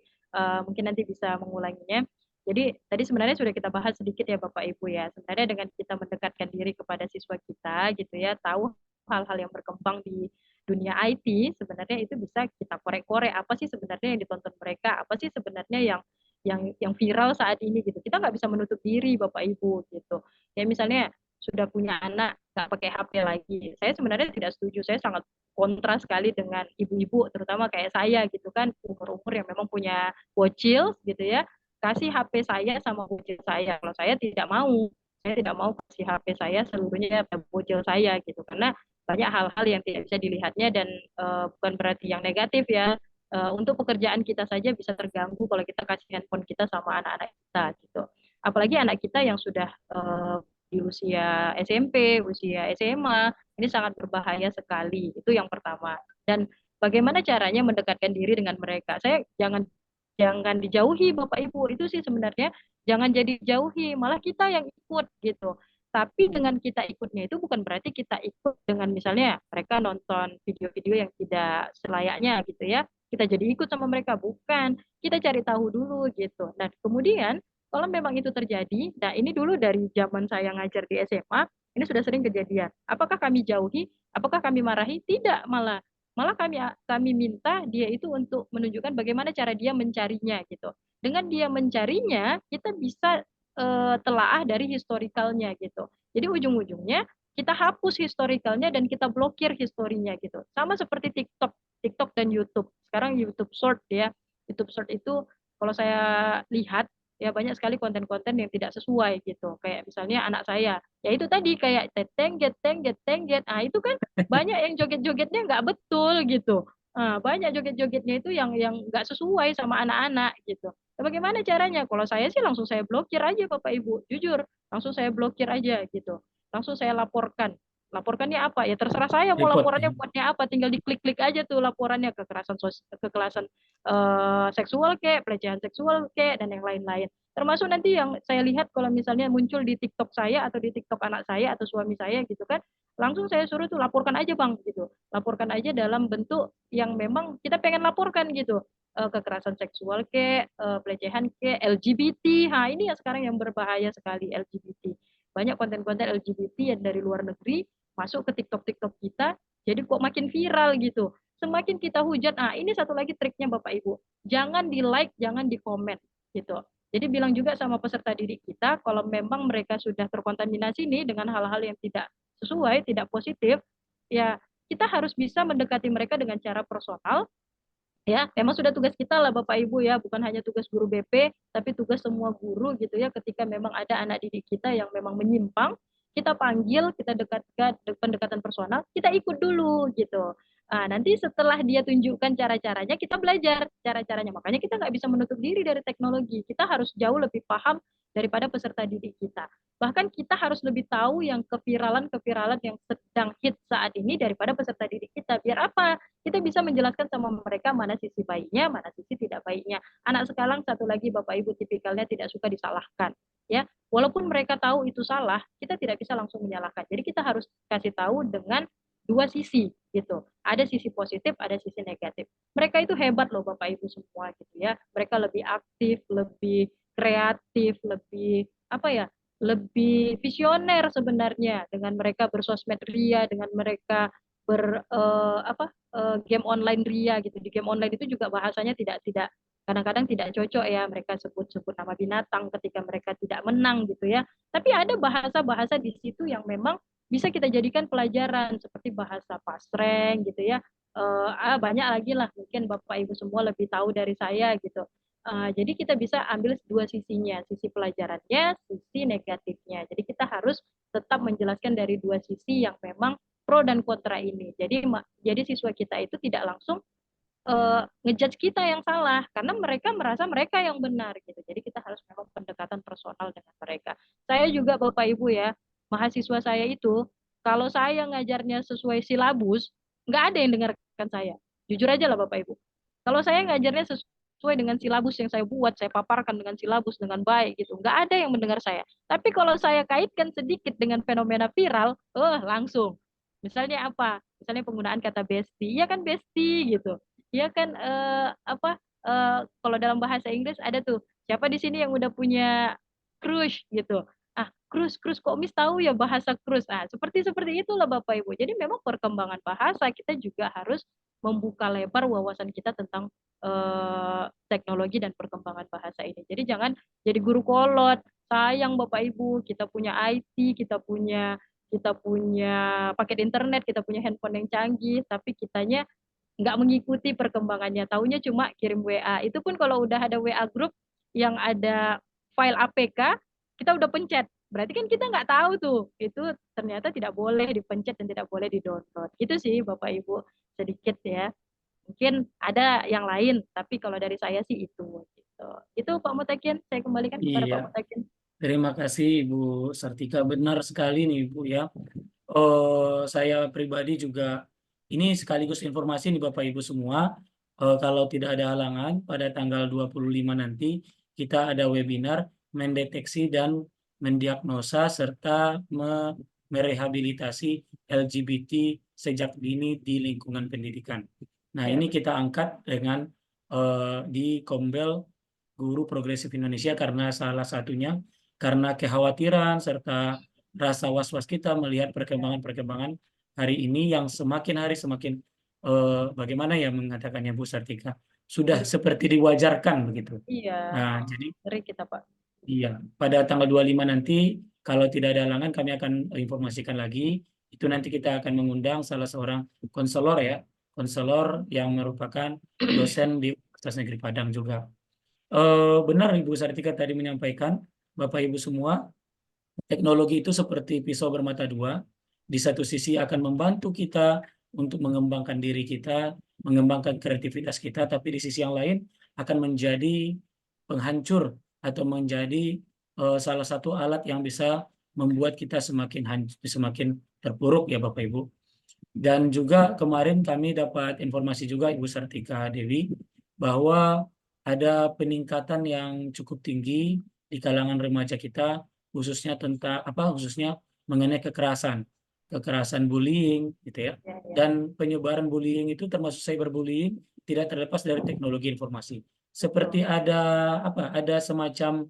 mungkin nanti bisa mengulanginya. Jadi tadi sebenarnya sudah kita bahas sedikit ya Bapak Ibu ya. Sebenarnya dengan kita mendekatkan diri kepada siswa kita gitu ya, tahu hal-hal yang berkembang di dunia IT, sebenarnya itu bisa kita korek-korek apa sih sebenarnya yang ditonton mereka, apa sih sebenarnya yang viral saat ini gitu. Kita nggak bisa menutup diri Bapak Ibu gitu. Kayak misalnya sudah punya anak nggak pakai HP lagi. Saya sebenarnya tidak setuju. Saya sangat kontra sekali dengan ibu-ibu, terutama kayak saya gitu kan, umur-umur yang memang punya bocil gitu ya. Kasih HP saya sama bocil saya. Kalau saya tidak mau kasih HP saya seluruhnya pada bocil saya gitu. Karena banyak hal-hal yang tidak bisa dilihatnya dan bukan berarti yang negatif ya. Untuk pekerjaan kita saja bisa terganggu kalau kita kasih handphone kita sama anak-anak kita gitu. Apalagi anak kita yang sudah di usia SMP, usia SMA, ini sangat berbahaya sekali. Itu yang pertama. Dan bagaimana caranya mendekatkan diri dengan mereka? Saya jangan dijauhi Bapak Ibu. Itu sih sebenarnya jangan jadi jauhi, malah kita yang ikut gitu. Tapi dengan kita ikutnya itu bukan berarti kita ikut dengan misalnya mereka nonton video-video yang tidak selayaknya gitu ya. Kita jadi ikut sama mereka, bukan. Kita cari tahu dulu gitu. Nah, kemudian kalau memang itu terjadi, nah ini dulu dari zaman saya ngajar di SMA, ini sudah sering kejadian. Apakah kami jauhi? Apakah kami marahi? Tidak, malah malah kami minta dia itu untuk menunjukkan bagaimana cara dia mencarinya gitu. Dengan dia mencarinya, kita bisa telaah dari historikalnya gitu. Jadi ujung-ujungnya kita hapus historikalnya dan kita blokir historinya gitu. Sama seperti TikTok dan YouTube. Sekarang YouTube Short ya. YouTube Short itu kalau saya lihat ya banyak sekali konten-konten yang tidak sesuai gitu. Kayak misalnya anak saya, ya itu tadi kayak tetengget, tengget, tengget. Ah itu kan banyak yang joget-jogetnya nggak betul gitu. Nah, banyak joget-jogetnya itu yang nggak sesuai sama anak-anak gitu. Nah, bagaimana caranya? Kalau saya sih langsung saya blokir aja Bapak Ibu, jujur, langsung saya blokir aja gitu. Langsung saya laporkan. Laporkannya apa? Ya terserah saya mau Report. laporannya buatnya apa, tinggal diklik-klik aja tuh laporannya kekerasan seksual kayak pelecehan seksual kayak dan yang lain-lain. Termasuk nanti yang saya lihat kalau misalnya muncul di TikTok saya atau di TikTok anak saya atau suami saya gitu kan, langsung saya suruh tuh laporkan aja Bang gitu. Laporkan aja dalam bentuk yang memang kita pengen laporkan gitu. Kekerasan seksual ke, pelecehan ke, LGBT. Nah, ini yang sekarang yang berbahaya sekali LGBT. Banyak konten-konten LGBT yang dari luar negeri masuk ke TikTok kita, jadi kok makin viral gitu. Semakin kita hujat, ini satu lagi triknya Bapak Ibu. Jangan di-like, jangan di-komen gitu. Jadi bilang juga sama peserta didik kita, kalau memang mereka sudah terkontaminasi nih dengan hal-hal yang tidak sesuai, tidak positif, ya kita harus bisa mendekati mereka dengan cara personal, ya emang sudah tugas kita lah Bapak Ibu ya, bukan hanya tugas guru BP tapi tugas semua guru gitu ya. Ketika memang ada anak didik kita yang memang menyimpang, kita panggil, kita dekatkan pendekatan personal, kita ikut dulu gitu. Nanti setelah dia tunjukkan cara-caranya, kita belajar cara-caranya. Makanya kita nggak bisa menutup diri dari teknologi, kita harus jauh lebih paham daripada peserta didik kita. Bahkan kita harus lebih tahu yang keviralan-keviralan yang sedang hit saat ini daripada peserta didik kita. Biar apa? Kita bisa menjelaskan sama mereka mana sisi baiknya, mana sisi tidak baiknya. Anak sekarang satu lagi Bapak Ibu tipikalnya tidak suka disalahkan. Ya, walaupun mereka tahu itu salah, kita tidak bisa langsung menyalahkan. Jadi kita harus kasih tahu dengan dua sisi gitu. Ada sisi positif, ada sisi negatif. Mereka itu hebat loh Bapak Ibu semua gitu ya. Mereka lebih aktif, lebih kreatif, lebih apa ya? Lebih visioner sebenarnya dengan mereka bersosmed ria, dengan mereka game online ria gitu. Di game online itu juga bahasanya tidak kadang-kadang tidak cocok ya, mereka sebut-sebut nama binatang ketika mereka tidak menang gitu ya. Tapi ada bahasa-bahasa di situ yang memang bisa kita jadikan pelajaran seperti bahasa pasreng gitu ya. Banyak lagi lah, mungkin Bapak Ibu semua lebih tahu dari saya gitu. Jadi kita bisa ambil dua sisinya, sisi pelajarannya, sisi negatifnya. Jadi kita harus tetap menjelaskan dari dua sisi yang memang pro dan kontra ini. Jadi siswa kita itu tidak langsung ngejudge kita yang salah karena mereka merasa mereka yang benar gitu. Jadi kita harus memang pendekatan personal dengan mereka. Saya juga Bapak Ibu ya, mahasiswa saya itu kalau saya ngajarnya sesuai silabus, nggak ada yang dengarkan saya. Jujur aja lah Bapak Ibu. Kalau saya ngajarnya sesuai dengan silabus yang saya buat, saya paparkan dengan silabus dengan baik gitu, nggak ada yang mendengar saya. Tapi kalau saya kaitkan sedikit dengan fenomena viral, langsung. Misalnya apa? Misalnya penggunaan kata bestie, ya kan bestie gitu. Ya kan kalau dalam bahasa Inggris ada tuh, siapa di sini yang udah punya crush gitu. Crush kok Miss tahu ya bahasa crush. Seperti itulah Bapak Ibu. Jadi memang perkembangan bahasa kita juga harus membuka lebar wawasan kita tentang teknologi dan perkembangan bahasa ini. Jadi jangan jadi guru kolot. Sayang Bapak Ibu, kita punya IT, kita punya paket internet, kita punya handphone yang canggih, tapi kitanya nggak mengikuti perkembangannya. Taunya cuma kirim WA. Itu pun kalau udah ada WA grup yang ada file APK, kita udah pencet. Berarti kan kita nggak tahu tuh, itu ternyata tidak boleh dipencet dan tidak boleh di-download. Itu sih Bapak Ibu sedikit ya. Mungkin ada yang lain, tapi kalau dari saya sih itu. Gitu. Itu Pak Mutakin, saya kembalikan kepada Pak Iya, Mutakin. terima kasih Ibu Sartika. Benar sekali nih Ibu ya. Saya pribadi juga ini sekaligus informasi nih Bapak Ibu semua. Kalau tidak ada halangan pada tanggal 25 nanti kita ada webinar mendeteksi dan mendiagnosa serta merehabilitasi LGBT sejak dini di lingkungan pendidikan. Nah, Ya, ini kita angkat dengan di Kombel Guru Progresif Indonesia karena salah satunya karena kekhawatiran serta rasa was-was kita melihat perkembangan-perkembangan hari ini yang semakin hari semakin bagaimana ya mengatakannya Bu Sartika, sudah seperti diwajarkan begitu. Iya, Nah, jadi ngeri kita Pak. iya, pada tanggal 25 nanti kalau tidak ada halangan kami akan informasikan lagi. Itu nanti kita akan mengundang salah seorang konselor ya, konselor yang merupakan dosen di Universitas Negeri Padang juga. Benar Ibu Sartika tadi menyampaikan, Bapak Ibu semua, teknologi itu seperti pisau bermata dua. Di satu sisi akan membantu kita untuk mengembangkan diri kita, mengembangkan kreativitas kita, tapi di sisi yang lain akan menjadi penghancur atau menjadi salah satu alat yang bisa membuat kita semakin terpuruk ya Bapak Ibu. Dan juga kemarin kami dapat informasi juga Ibu Sartika Dewi bahwa ada peningkatan yang cukup tinggi di kalangan remaja kita khususnya mengenai kekerasan bullying gitu ya. Dan penyebaran bullying itu termasuk cyberbullying tidak terlepas dari teknologi informasi. Seperti ada semacam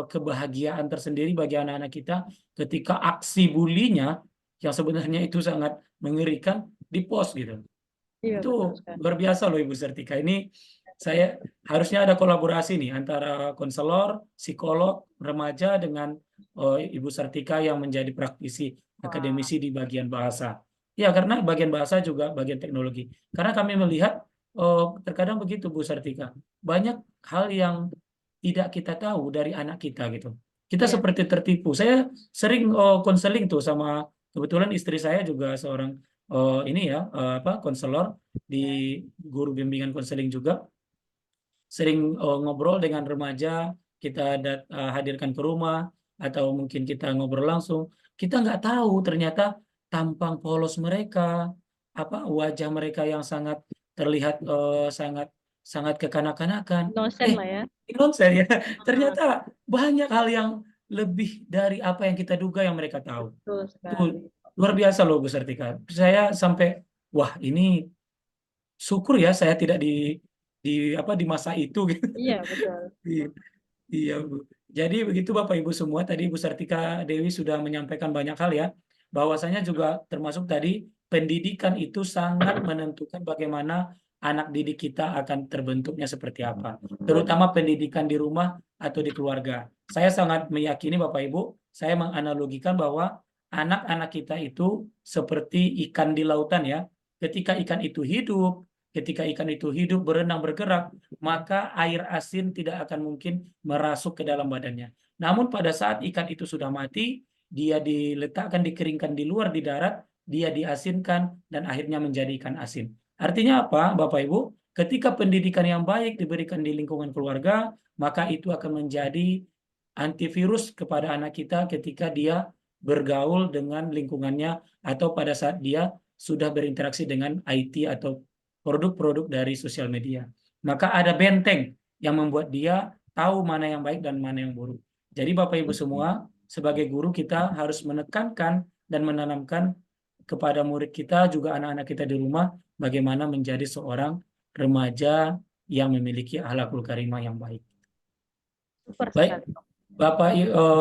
kebahagiaan tersendiri bagi anak-anak kita ketika aksi bulinya yang sebenarnya itu sangat mengerikan di post gitu. Iya, Itu betul sekali. luar biasa loh Ibu Sartika. Ini saya harusnya ada kolaborasi nih antara konselor, psikolog, remaja dengan Ibu Sartika yang menjadi praktisi akademisi di bagian bahasa. Ya, karena bagian bahasa juga bagian teknologi. Karena kami melihat terkadang begitu Bu Sartika. Banyak hal yang tidak kita tahu dari anak kita gitu. Kita Iya. seperti tertipu. Saya sering konseling tuh sama kebetulan istri saya juga seorang konselor di guru bimbingan konseling juga, sering ngobrol dengan remaja kita hadirkan ke rumah, atau mungkin kita ngobrol langsung, kita nggak tahu ternyata tampang polos mereka, wajah mereka yang sangat terlihat sangat sangat kekanak-kanakan. Innocent lah ya. Innocent ya. Ternyata banyak hal yang lebih dari apa yang kita duga yang mereka tahu. Betul Itu sekali. luar biasa loh Bu Sartika. Saya sampai wah ini syukur ya saya tidak di masa itu gitu. Iya, betul. Iya, iya, Bu. Jadi begitu Bapak Ibu semua, tadi Bu Sartika Dewi sudah menyampaikan banyak hal ya, bahwasanya juga termasuk tadi pendidikan itu sangat menentukan bagaimana anak didik kita akan terbentuknya seperti apa, terutama pendidikan di rumah atau di keluarga. Saya sangat meyakini Bapak Ibu, saya menganalogikan bahwa anak-anak kita itu seperti ikan di lautan ya. Ketika ikan itu hidup berenang bergerak, maka air asin tidak akan mungkin merasuk ke dalam badannya. Namun pada saat ikan itu sudah mati, dia diletakkan, dikeringkan di luar di darat, dia diasinkan dan akhirnya menjadi ikan asin. Artinya apa, Bapak Ibu? Ketika pendidikan yang baik diberikan di lingkungan keluarga, maka itu akan menjadi antivirus kepada anak kita ketika dia bergaul dengan lingkungannya atau pada saat dia sudah berinteraksi dengan IT atau produk-produk dari sosial media. Maka ada benteng yang membuat dia tahu mana yang baik dan mana yang buruk. Jadi Bapak Ibu semua, sebagai guru kita harus menekankan dan menanamkan kepada murid kita, juga anak-anak kita di rumah, bagaimana menjadi seorang remaja yang memiliki akhlakul karimah yang baik. Super Baik, sekali. Bapak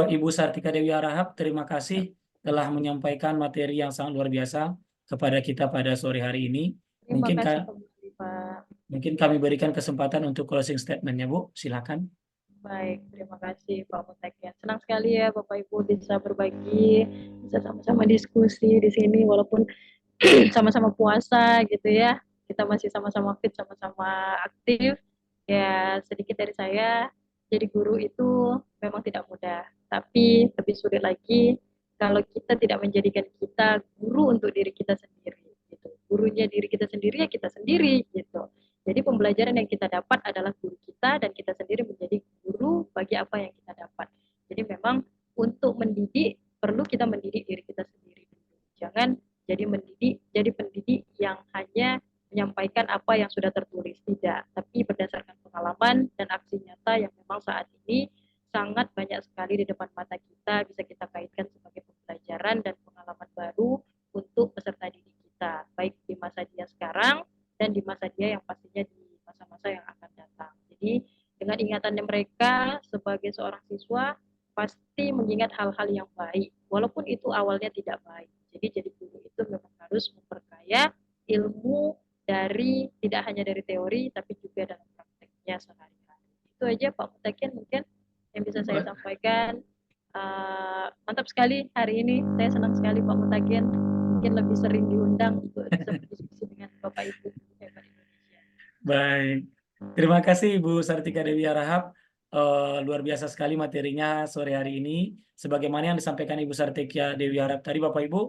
Ibu Sartika Dewi Harahap, terima kasih telah menyampaikan materi yang sangat luar biasa kepada kita pada sore hari ini. Terima Mungkin kasih kembali, Pak. Mungkin kami berikan kesempatan untuk closing statement-nya, Bu. Silakan. Baik, terima kasih Pak Mutakin. Senang sekali ya Bapak Ibu bisa berbagi, bisa sama-sama diskusi di sini walaupun sama-sama puasa gitu ya. Kita masih sama-sama fit, sama-sama aktif. Ya, sedikit dari saya, jadi guru itu memang tidak mudah, tapi lebih sulit lagi kalau kita tidak menjadikan kita guru untuk diri kita sendiri gitu. Gurunya diri kita sendiri ya kita sendiri gitu. Jadi pembelajaran yang kita dapat adalah guru kita dan kita sendiri menjadi guru bagi apa yang kita dapat. Jadi memang untuk mendidik perlu kita mendidik diri kita sendiri. Jangan jadi pendidik yang hanya menyampaikan apa yang sudah tertulis, tidak, tapi berdasarkan pengalaman dan aksi nyata yang memang saat ini sangat banyak sekali di depan mata kita, bisa kita kaitkan sebagai pembelajaran dan pengalaman baru untuk peserta didik kita, baik di masa dia sekarang dan di masa dia yang pastinya di masa-masa yang akan datang. Jadi dengan ingatannya mereka sebagai seorang siswa pasti mengingat hal-hal yang baik, walaupun itu awalnya tidak baik. Jadi guru itu memang harus memperkaya ilmu dari tidak hanya dari teori tapi juga dalam prakteknya sehari-hari. Itu aja Pak Mutakin mungkin yang bisa saya sampaikan. Mantap sekali hari ini. Saya senang sekali Pak Mutakin. Mungkin lebih sering diundang untuk bisa berdiskusi dengan Bapak Ibu hebat Indonesia. Baik. Terima kasih Ibu Sartika Dewi Harahap. Luar biasa sekali materinya sore hari ini. Sebagaimana yang disampaikan Ibu Sartika Dewi Harahap tadi, Bapak Ibu,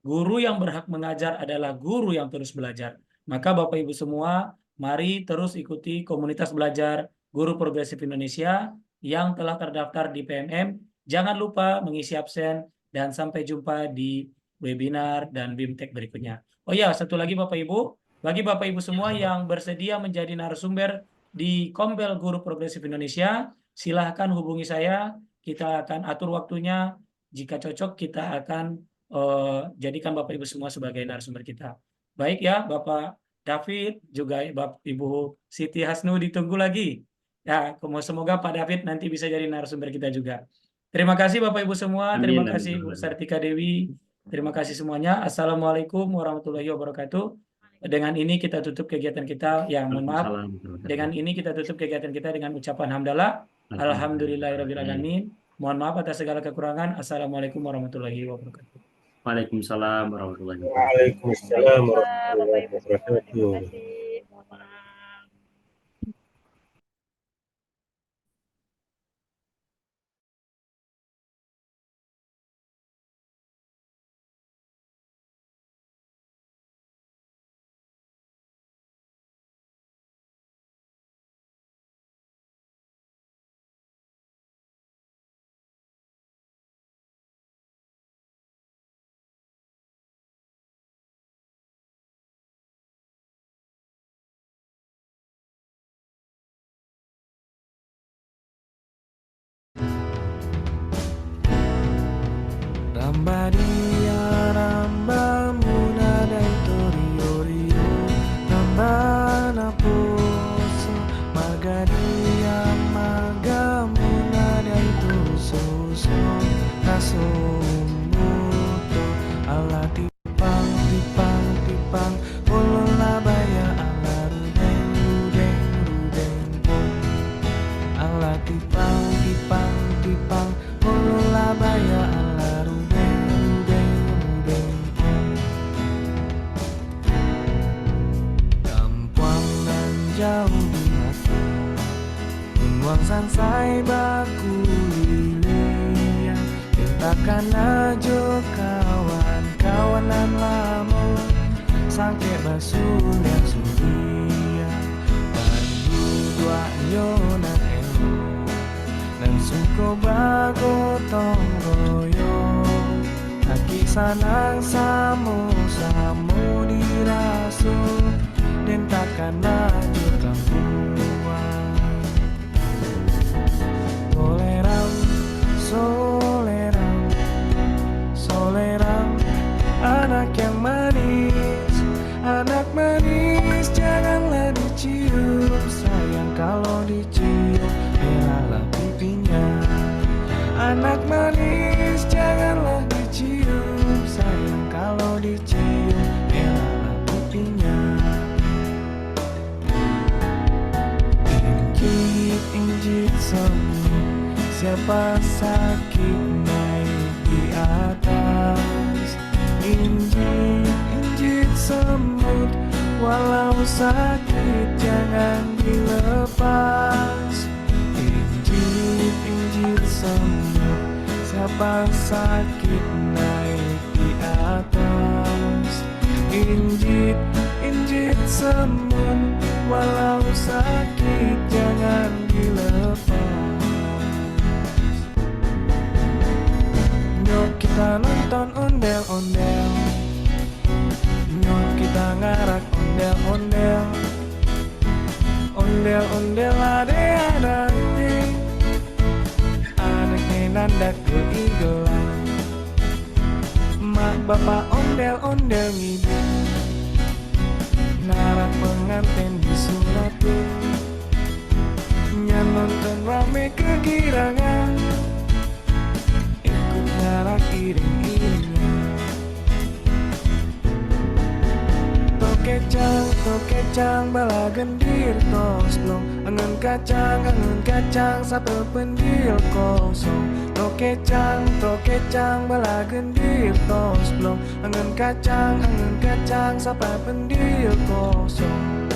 guru yang berhak mengajar adalah guru yang terus belajar. Maka Bapak Ibu semua, mari terus ikuti komunitas belajar Guru Progresif Indonesia yang telah terdaftar di PMM. Jangan lupa mengisi absen dan sampai jumpa di webinar dan BIMTEK berikutnya. Oh ya, satu lagi Bapak Ibu, bagi Bapak Ibu semua yang bersedia menjadi narasumber di Kombel Guru Progresif Indonesia, silahkan hubungi saya. Kita akan atur waktunya. Jika cocok, kita akan jadikan Bapak Ibu semua sebagai narasumber kita. Baik ya, Bapak David, juga Bapak Ibu Siti Hasnu ditunggu lagi. Ya, semoga Pak David nanti bisa jadi narasumber kita juga. Terima kasih Bapak Ibu semua. Terima Amin, kasih amin. Bu Sartika Dewi. Terima kasih semuanya. Assalamualaikum warahmatullahi wabarakatuh. Dengan ini kita tutup kegiatan kita. Ya, mohon maaf. Waalaikumsalam. Dengan ini kita tutup kegiatan kita dengan ucapan hamdalah. Alhamdulillahirrahmanirrahim. Mohon maaf atas segala kekurangan. Assalamualaikum warahmatullahi wabarakatuh. Waalaikumsalam warahmatullahi wabarakatuh. Waalaikumsalam Baik, Pak, warahmatullahi Bapak Ibu semua, terima wabarakatuh. kasih. Mohon maaf. Nambadia ramba muna dai toriori nambana poso magadia magamuna dai tususo kasumuto ala tipang tipang tipang ulula baya ala rudeng rudeng rudeng pong ala tipang tipang tipang ulula baya ala rudeng rudeng rudeng pong Kampuang nan jauh di hati Unwang sansai baku lilian Takkan ajo kawan-kawanan lamo Sangke basulian suria Baru dua yonan elo Dan suko bago tonggoyo Aki sanang samo diraso Dan takkan ajo kampuan Toleran Soleran, anak yang manis, anak manis janganlah dicium, sayang kalau dicium, belalah pipinya. Anak manis janganlah dicium, sayang kalau dicium, belalah pipinya. Injit semu, siapa sakit naik di atas. Injit semut, walau sakit jangan dilepas. Injit semut, siapa sakit naik di atas. Injit semut, walau sakit jangan dilepas. Nyok kita nonton ondel-ondel, nyok kita ngarak ondel-ondel. Ondel-ondel ada nih, anaknya nandak keigelan. Mak bapak ondel-ondel ngidul, narak pengantin di Suratin. Nya nonton rame kegirangan, ikut ngarak iring-iringan. Tokecang bala gendir tos blong. Angen kacang satu pendil kosong. Tokecang bala gendir tos blong. Angen kacang sapa pendil kosong.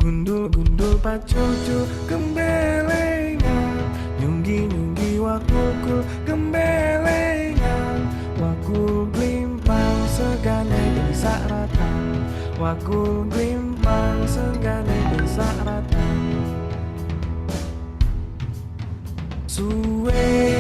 Gundul pacucu gembelengan, nyunggi wakul gembelengan. Wakul glimpang segane desa ratan, wakul glimpang segane desa ratan. Suwe